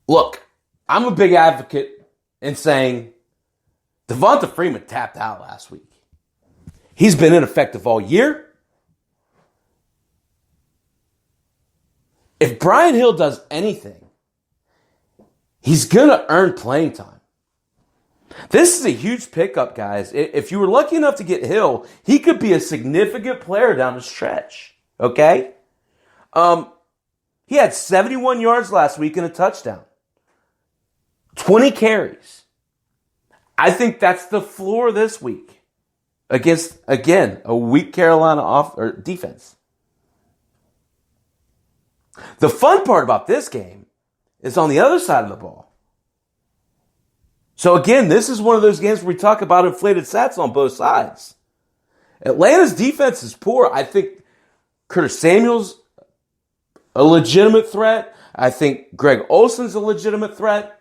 Look, I'm a big advocate in saying Devonta Freeman tapped out last week. He's been ineffective all year. If Brian Hill does anything, he's going to earn playing time. This is a huge pickup, guys. If you were lucky enough to get Hill, he could be a significant player down the stretch. Okay? He had 71 yards last week and a touchdown. 20 carries. I think that's the floor this week against, again, a weak Carolina defense. The fun part about this game is on the other side of the ball. So again, this is one of those games where we talk about inflated stats on both sides. Atlanta's defense is poor. I think Curtis Samuel's a legitimate threat. I think Greg Olsen's a legitimate threat.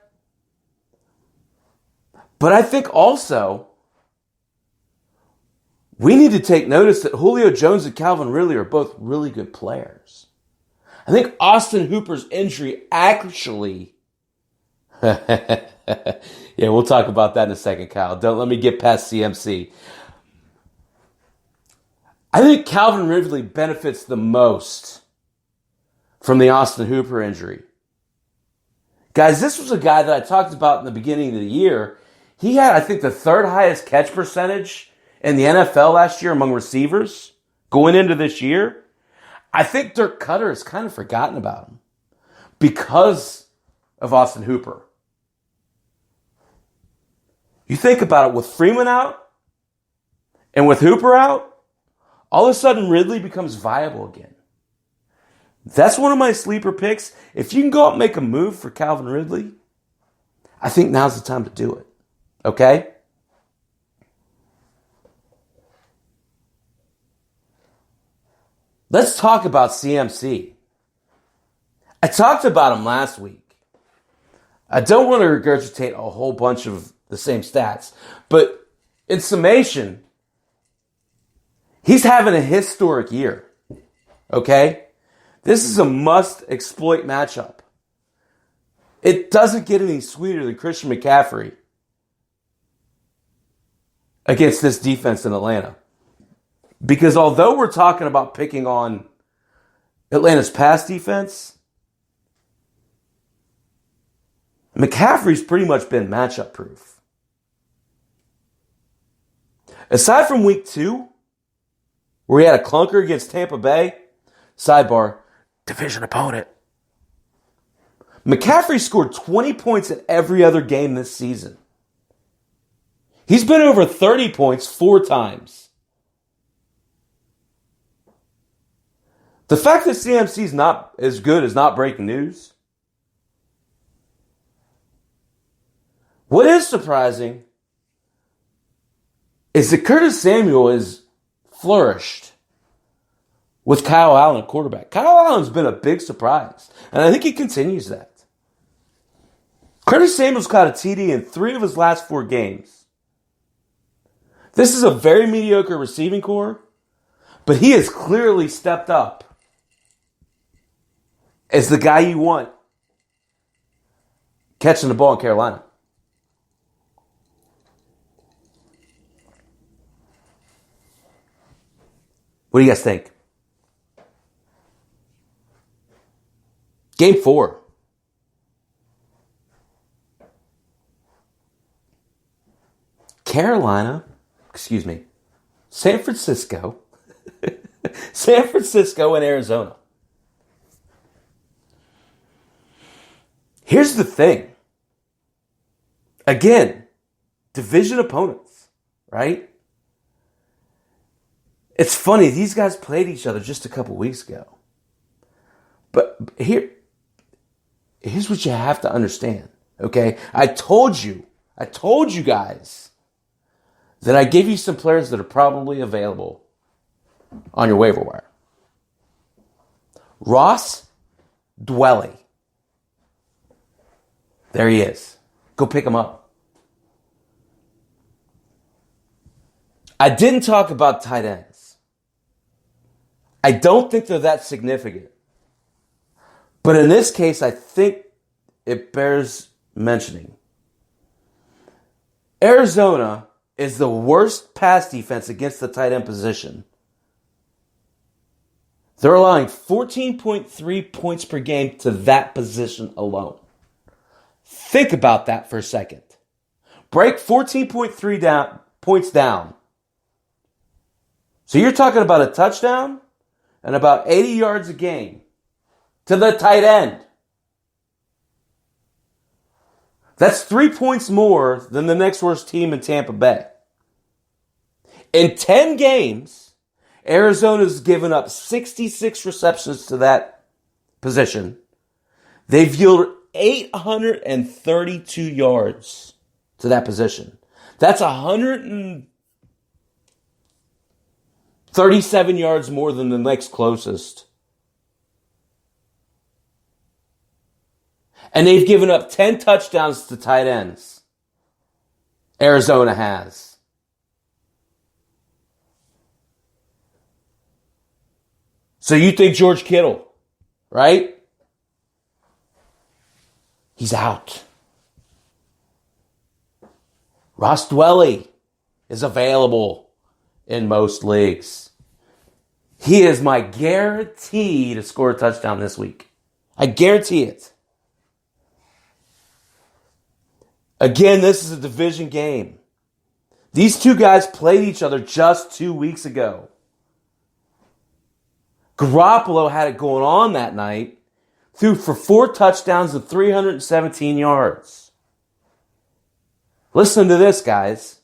But I think also we need to take notice that Julio Jones and Calvin Ridley are both really good players. I think Austin Hooper's injury actually... Yeah, we'll talk about that in a second, Kyle. Don't let me get past CMC. I think Calvin Ridley benefits the most from the Austin Hooper injury. Guys, this was a guy that I talked about in the beginning of the year. He had, I think, the third highest catch percentage in the NFL last year among receivers going into this year. I think Dirk Cutter has kind of forgotten about him because of Austin Hooper. You think about it, with Freeman out and with Hooper out, all of a sudden Ridley becomes viable again. That's one of my sleeper picks. If you can go out and make a move for Calvin Ridley, I think now's the time to do it. Okay? Let's talk about CMC. I talked about him last week. I don't want to regurgitate a whole bunch of the same stats, but in summation, he's having a historic year. Okay? This is a must-exploit matchup. It doesn't get any sweeter than Christian McCaffrey against this defense in Atlanta. Because although we're talking about picking on Atlanta's pass defense, McCaffrey's pretty much been matchup proof. Aside from week 2, where he had a clunker against Tampa Bay, sidebar, division opponent, McCaffrey scored 20 points in every other game this season. He's been over 30 points 4 times. The fact that CMC's not as good is not breaking news. What is surprising is that Curtis Samuel has flourished with Kyle Allen at quarterback. Kyle Allen's been a big surprise, and I think he continues that. Curtis Samuel's caught a TD in 3 of his last 4 games. This is a very mediocre receiving core, but he has clearly stepped up as the guy you want catching the ball in Carolina. What do you guys think? Game 4. San Francisco. San Francisco and Arizona. Here's the thing. Again, division opponents, right? It's funny, these guys played each other just a couple weeks ago. But here's what you have to understand, okay? I told you guys that I gave you some players that are probably available on your waiver wire. Ross Dwelly. There he is. Go pick him up. I didn't talk about tight ends. I don't think they're that significant. But in this case, I think it bears mentioning. Arizona is the worst pass defense against the tight end position. They're allowing 14.3 points per game to that position alone. Think about that for a second. Break 14.3 points down. So you're talking about a touchdown and about 80 yards a game to the tight end. That's 3 points more than the next worst team in Tampa Bay. In 10 games, Arizona's given up 66 receptions to that position. They've yielded 832 yards to that position. That's 137 yards more than the next closest. And they've given up 10 touchdowns to tight ends. Arizona has. So you think George Kittle, right? He's out. Ross Dwelly is available in most leagues. He is my guarantee to score a touchdown this week. I guarantee it. Again, this is a division game. These two guys played each other just 2 weeks ago. Garoppolo had it going on that night, threw for 4 touchdowns and 317 yards. Listen to this, guys,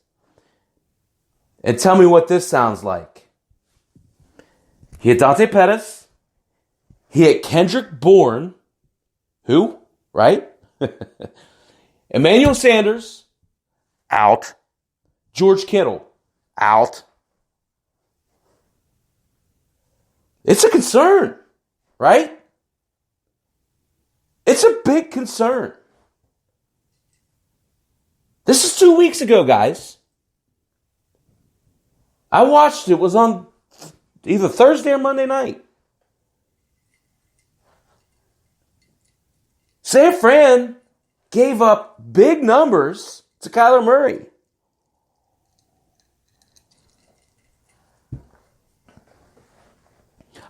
and tell me what this sounds like. He had Dante Pettis. He had Kendrick Bourne. Who? Right? Emmanuel Sanders, out. George Kittle, out. It's a concern, right? It's a big concern. This is 2 weeks ago, guys. I watched it. It was on either Thursday or Monday night. San Fran gave up big numbers to Kyler Murray.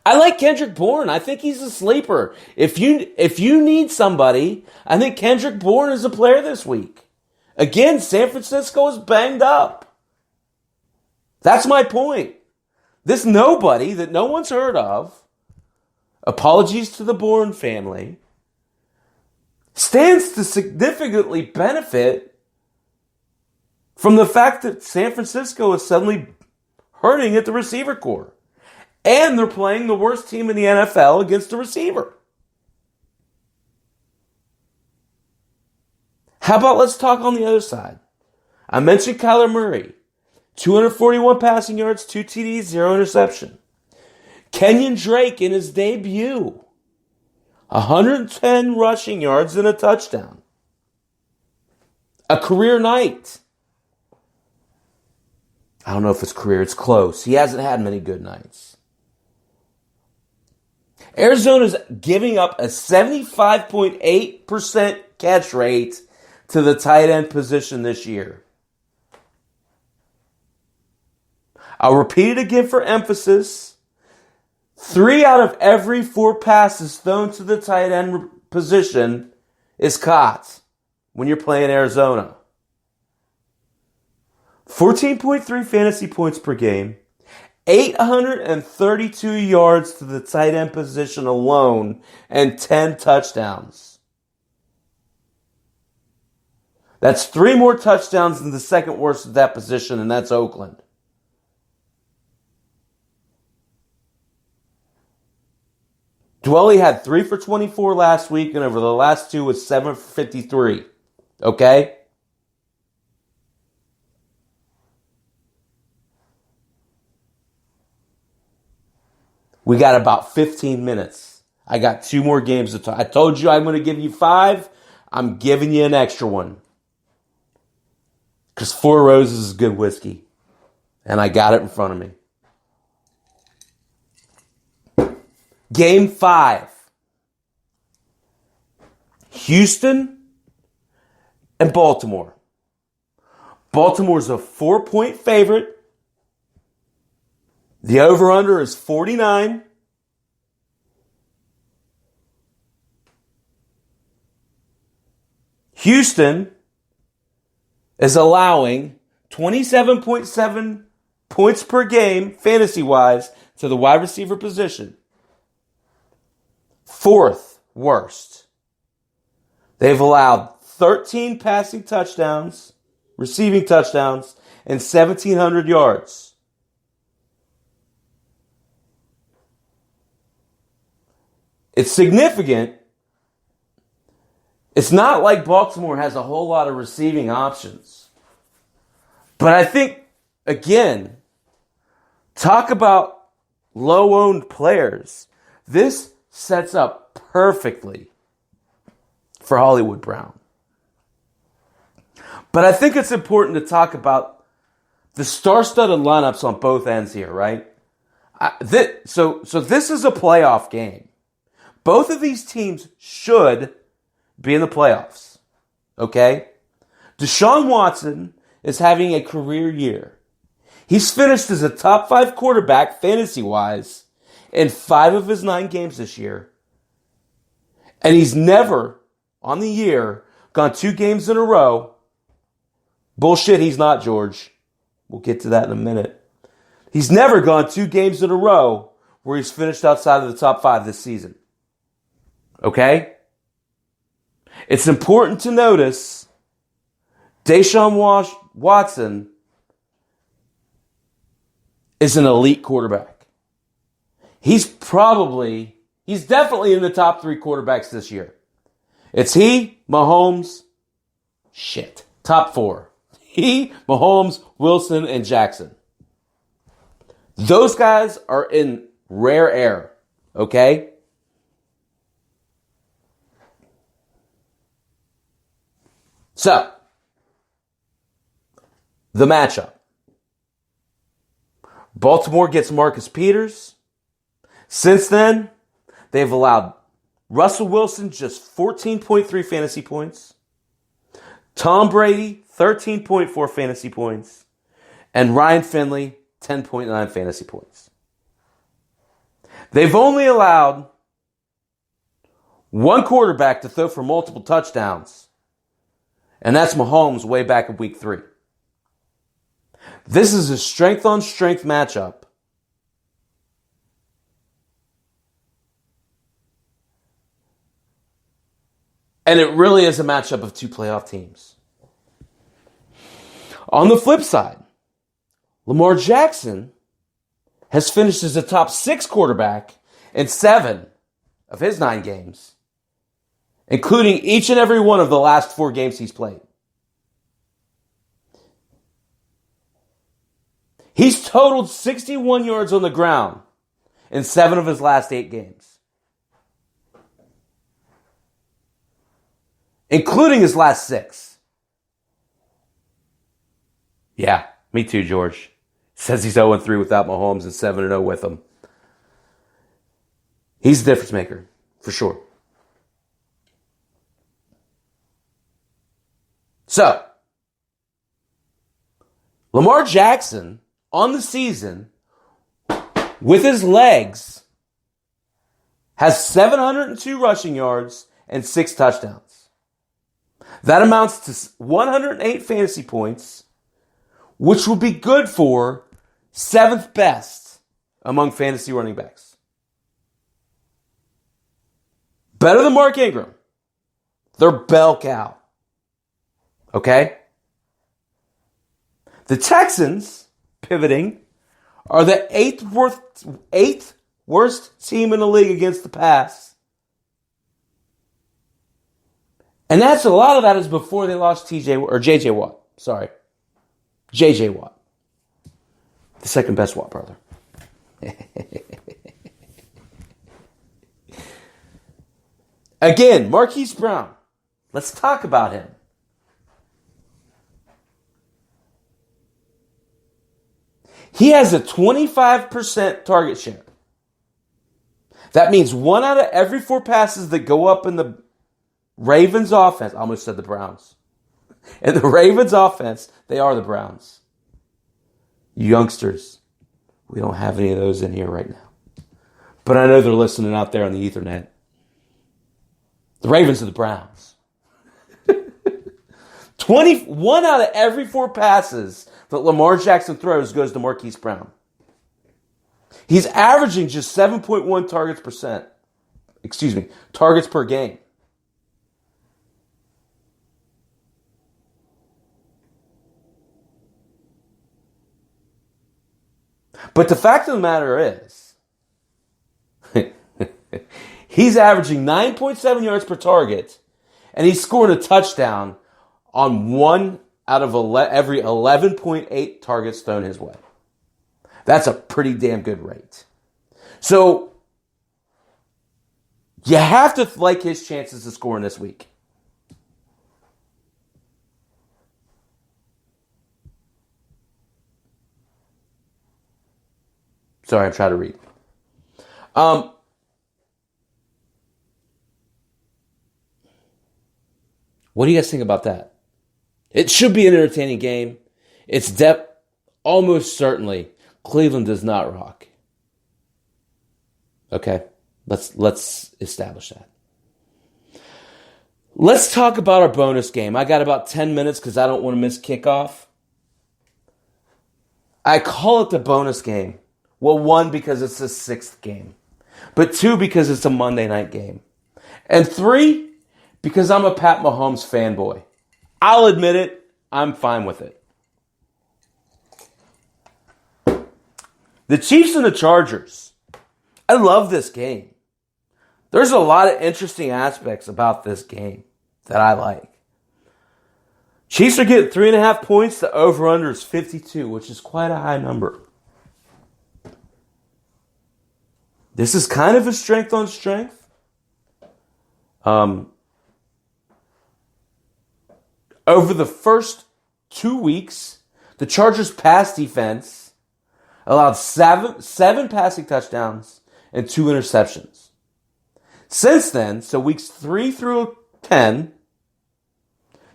I like Kendrick Bourne. I think he's a sleeper. If you need somebody, I think Kendrick Bourne is a player this week. Again, San Francisco is banged up. That's my point. This nobody that no one's heard of, apologies to the Bourne family, stands to significantly benefit from the fact that San Francisco is suddenly hurting at the receiver corps. And they're playing the worst team in the NFL against a receiver. How about let's talk on the other side? I mentioned Kyler Murray. 241 passing yards, 2 TDs, 0 interception. Kenyon Drake in his debut. 110 rushing yards and a touchdown. A career night. I don't know if it's career, it's close. He hasn't had many good nights. Arizona's giving up a 75.8% catch rate to the tight end position this year. I'll repeat it again for emphasis. 3 out of every 4 passes thrown to the tight end position is caught when you're playing Arizona. 14.3 fantasy points per game. 832 yards to the tight end position alone and 10 touchdowns. That's 3 more touchdowns than the second worst at that position, and that's Oakland. Dwelly had 3 for 24 last week, and over the last 2 was 7 for 53. Okay? We got about 15 minutes. I got 2 more games to talk. I told you I'm going to give you 5. I'm giving you an extra one. Because Four Roses is good whiskey. And I got it in front of me. Game 5. Houston and Baltimore. Baltimore's a 4-point favorite. The over-under is 49. Houston is allowing 27.7 points per game, fantasy-wise, to the wide receiver position. 4th worst. They've allowed 13 passing touchdowns, receiving touchdowns, and 1,700 yards. It's significant. It's not like Baltimore has a whole lot of receiving options. But I think, again, talk about low-owned players. This sets up perfectly for Hollywood Brown. But I think it's important to talk about the star-studded lineups on both ends here, right? So this is a playoff game. Both of these teams should be in the playoffs, okay? Deshaun Watson is having a career year. He's finished as a top 5 quarterback, fantasy-wise, in 5 of his 9 games this year. And he's never, on the year, gone 2 games in a row. Bullshit, he's not, George. We'll get to that in a minute. He's never gone 2 games in a row where he's finished outside of the top 5 this season. Okay? It's important to notice Deshaun Watson is an elite quarterback. He's definitely in the top 3 quarterbacks this year. It's he, Mahomes, top 4. He, Mahomes, Wilson, and Jackson. Those guys are in rare air, okay? So, the matchup. Baltimore gets Marcus Peters. Since then, they've allowed Russell Wilson just 14.3 fantasy points, Tom Brady 13.4 fantasy points, and Ryan Finley 10.9 fantasy points. They've only allowed one quarterback to throw for multiple touchdowns, and that's Mahomes way back in week 3. This is a strength-on-strength matchup. And it really is a matchup of 2 playoff teams. On the flip side, Lamar Jackson has finished as a top 6 quarterback in 7 of his 9 games, including each and every one of the last 4 games he's played. He's totaled 61 yards on the ground in 7 of his last 8 games, including his last 6. Yeah, me too, George. Says he's 0-3 without Mahomes and 7-0 with him. He's the difference maker, for sure. So, Lamar Jackson, on the season, with his legs, has 702 rushing yards and 6 touchdowns. That amounts to 108 fantasy points, which would be good for 7th best among fantasy running backs. Better than Mark Ingram. They're bell cow. Okay? The Texans, pivoting, are the 8th worst team in the league against the pass. And a lot of that is before they lost J.J. Watt. Sorry. J.J. Watt. The second best Watt brother. Again, Marquise Brown, Let's talk about him. He has a 25% target share. That means 1 out of every 4 passes that go up in the Ravens offense, I almost said the Browns. In the Ravens offense, they are the Browns. You youngsters, we don't have any of those in here right now. But I know they're listening out there on the Ethernet. The Ravens are the Browns. 21 out of every 4 passes that Lamar Jackson throws goes to Marquise Brown. He's averaging just 7.1 targets per game. But the fact of the matter is, he's averaging 9.7 yards per target, and he's scoring a touchdown on 1 out of every 11.8 targets thrown his way. That's a pretty damn good rate. So, you have to like his chances of scoring this week. Sorry, I'm trying to read. What do you guys think about that? It should be an entertaining game. It's almost certainly Cleveland does not rock. Okay, let's establish that. Let's talk about our bonus game. I got about 10 minutes because I don't want to miss kickoff. I call it the bonus game. Well, 1, because it's the 6th game. But 2, because it's a Monday night game. And 3, because I'm a Pat Mahomes fanboy. I'll admit it. I'm fine with it. The Chiefs and the Chargers. I love this game. There's a lot of interesting aspects about this game that I like. Chiefs are getting 3.5 points. The over-under is 52, which is quite a high number. This is kind of a strength on strength. Over the first 2 weeks, the Chargers' pass defense allowed seven passing touchdowns and 2 interceptions. Since then, so weeks 3 through 10,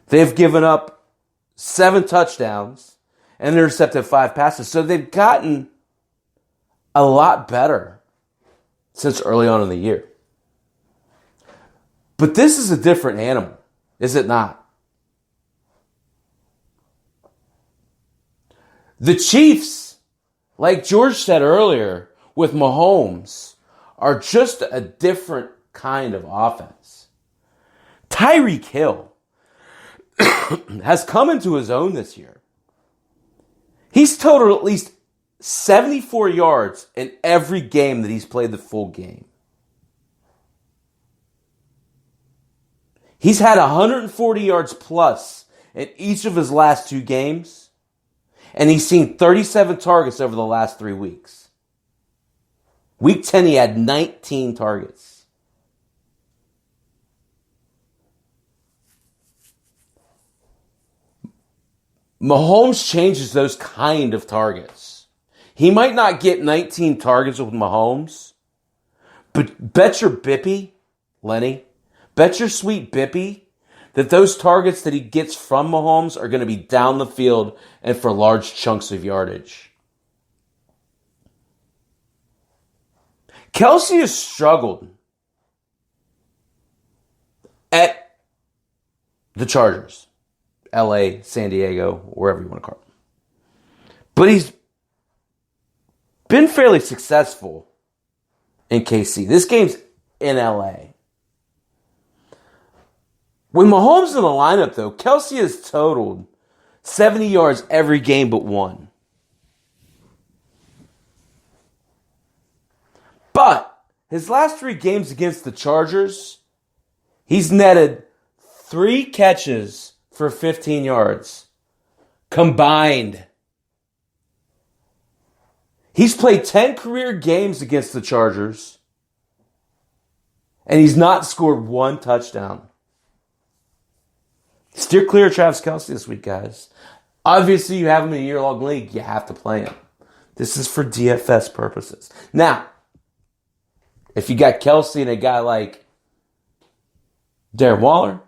they've given up 7 touchdowns and intercepted 5 passes. So they've gotten a lot better since early on in the year. But this is a different animal, is it not? The Chiefs, like George said earlier, with Mahomes, are just a different kind of offense. Tyreek Hill has come into his own this year. He's totaled at least 74 yards in every game that he's played the full game. He's had 140 yards plus in each of his last 2 games, and he's seen 37 targets over the last 3 weeks. Week 10, he had 19 targets. Mahomes changes those kind of targets. He might not get 19 targets with Mahomes, but bet your Bippy, Lenny, bet your sweet Bippy, that those targets that he gets from Mahomes are going to be down the field and for large chunks of yardage. Kelsey has struggled at the Chargers, LA, San Diego, wherever you want to call it. But he's been fairly successful in KC. This game's in LA. When Mahomes in the lineup, though, Kelsey has totaled 70 yards every game but 1. But his last 3 games against the Chargers, he's netted 3 catches for 15 yards combined. He's played 10 career games against the Chargers, and he's not scored 1 touchdown. Steer clear of Travis Kelce this week, guys. Obviously, you have him in a year-long league. You have to play him. This is for DFS purposes. Now, if you got Kelce and a guy like Darren Waller,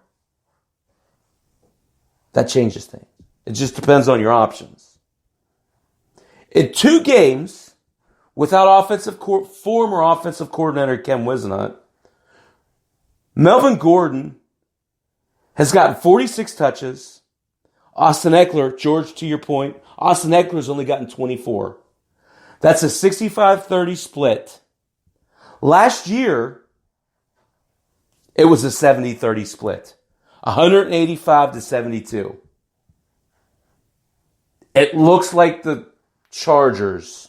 that changes things. It just depends on your options. In 2 games, without former offensive coordinator Ken Whisenhunt, Melvin Gordon has gotten 46 touches. Austin Eckler, George, to your point, Austin Eckler's only gotten 24. That's a 65-30 split. Last year, it was a 70-30 split. 185-72. It looks like the Chargers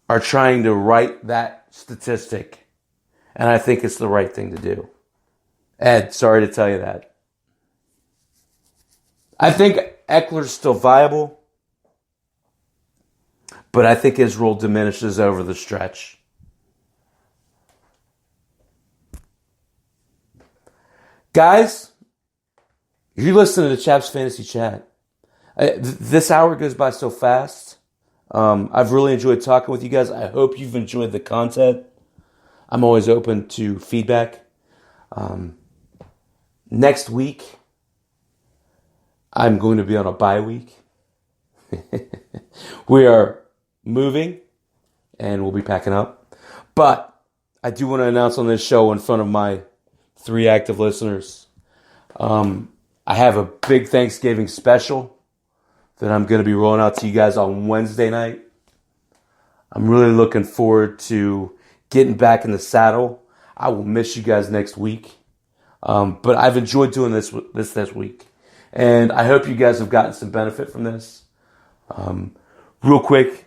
are trying to right that statistic. And I think it's the right thing to do. Ed, sorry to tell you that. I think Eckler's still viable, but I think his role diminishes over the stretch. Guys, you're listening to Chapp's Fantasy Chat. This hour goes by so fast. I've really enjoyed talking with you guys. I hope you've enjoyed the content. I'm always open to feedback. Next week, I'm going to be on a bye week. We are moving, and we'll be packing up. But I do want to announce on this show in front of my 3 active listeners, I have a big Thanksgiving special that I'm going to be rolling out to you guys on Wednesday night. I'm really looking forward to getting back in the saddle. I will miss you guys next week. But I've enjoyed doing this week. And I hope you guys have gotten some benefit from this. Real quick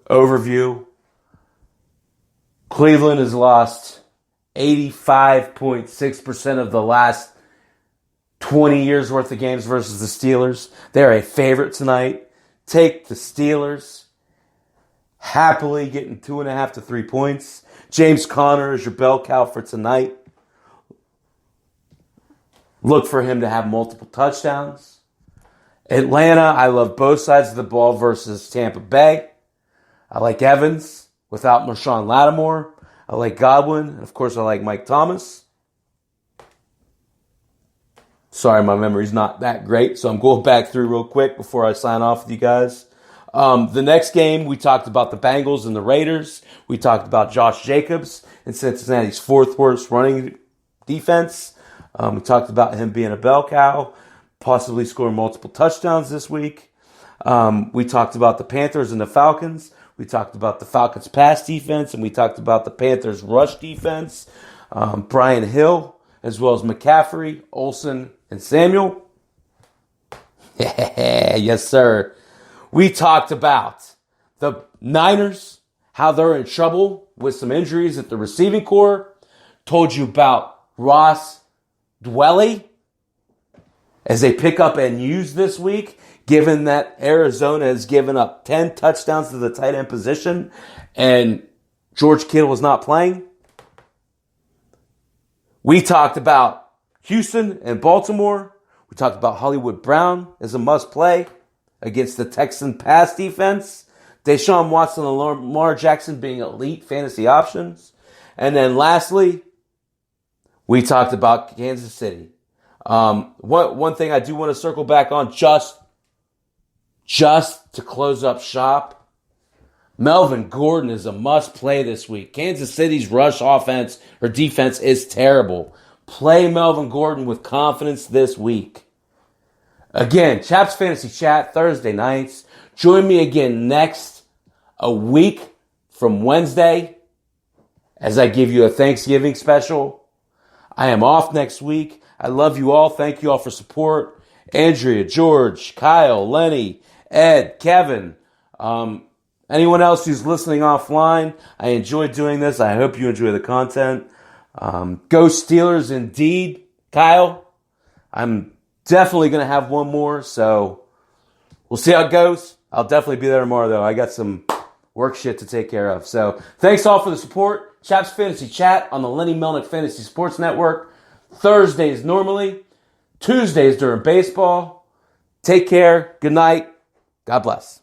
overview. Cleveland has lost 85.6% of the last 20 years worth of games versus the Steelers. They're a favorite tonight. Take the Steelers. Happily getting 2.5 to 3 points. James Conner is your bell cow for tonight. Look for him to have multiple touchdowns. Atlanta, I love both sides of the ball versus Tampa Bay. I like Evans without Marshawn Lattimore. I like Godwin. And of course, I like Mike Thomas. Sorry, my memory's not that great, so I'm going back through real quick before I sign off with you guys. The next game, we talked about the Bengals and the Raiders. We talked about Josh Jacobs and Cincinnati's 4th worst running defense. We talked about him being a bell cow, possibly scoring multiple touchdowns this week. We talked about the Panthers and the Falcons. We talked about the Falcons' pass defense, and we talked about the Panthers' rush defense. Brian Hill, as well as McCaffrey, Olsen, and Samuel. Yes, sir. We talked about the Niners, how they're in trouble with some injuries at the receiving core. Told you about Ross Dwelly as they pick up and use this week, given that Arizona has given up 10 touchdowns to the tight end position and George Kittle is not playing. We talked about Houston and Baltimore. We talked about Hollywood Brown as a must-play against the Texan pass defense. Deshaun Watson and Lamar Jackson being elite fantasy options. And then lastly, we talked about Kansas City. One thing I do want to circle back on just to close up shop. Melvin Gordon is a must-play this week. Kansas City's rush offense or defense is terrible. Play Melvin Gordon with confidence this week. Again, Chaps Fantasy Chat, Thursday nights. Join me again a week from Wednesday as I give you a Thanksgiving special. I am off next week. I love you all. Thank you all for support. Andrea, George, Kyle, Lenny, Ed, Kevin, anyone else who's listening offline. I enjoy doing this. I hope you enjoy the content. Go Steelers indeed. Kyle, I'm definitely going to have one more, so we'll see how it goes. I'll definitely be there tomorrow, though. I got some work shit to take care of. So thanks all for the support. Chaps Fantasy Chat on the Lenny Melnick Fantasy Sports Network. Thursdays normally, Tuesdays during baseball. Take care. Good night. God bless.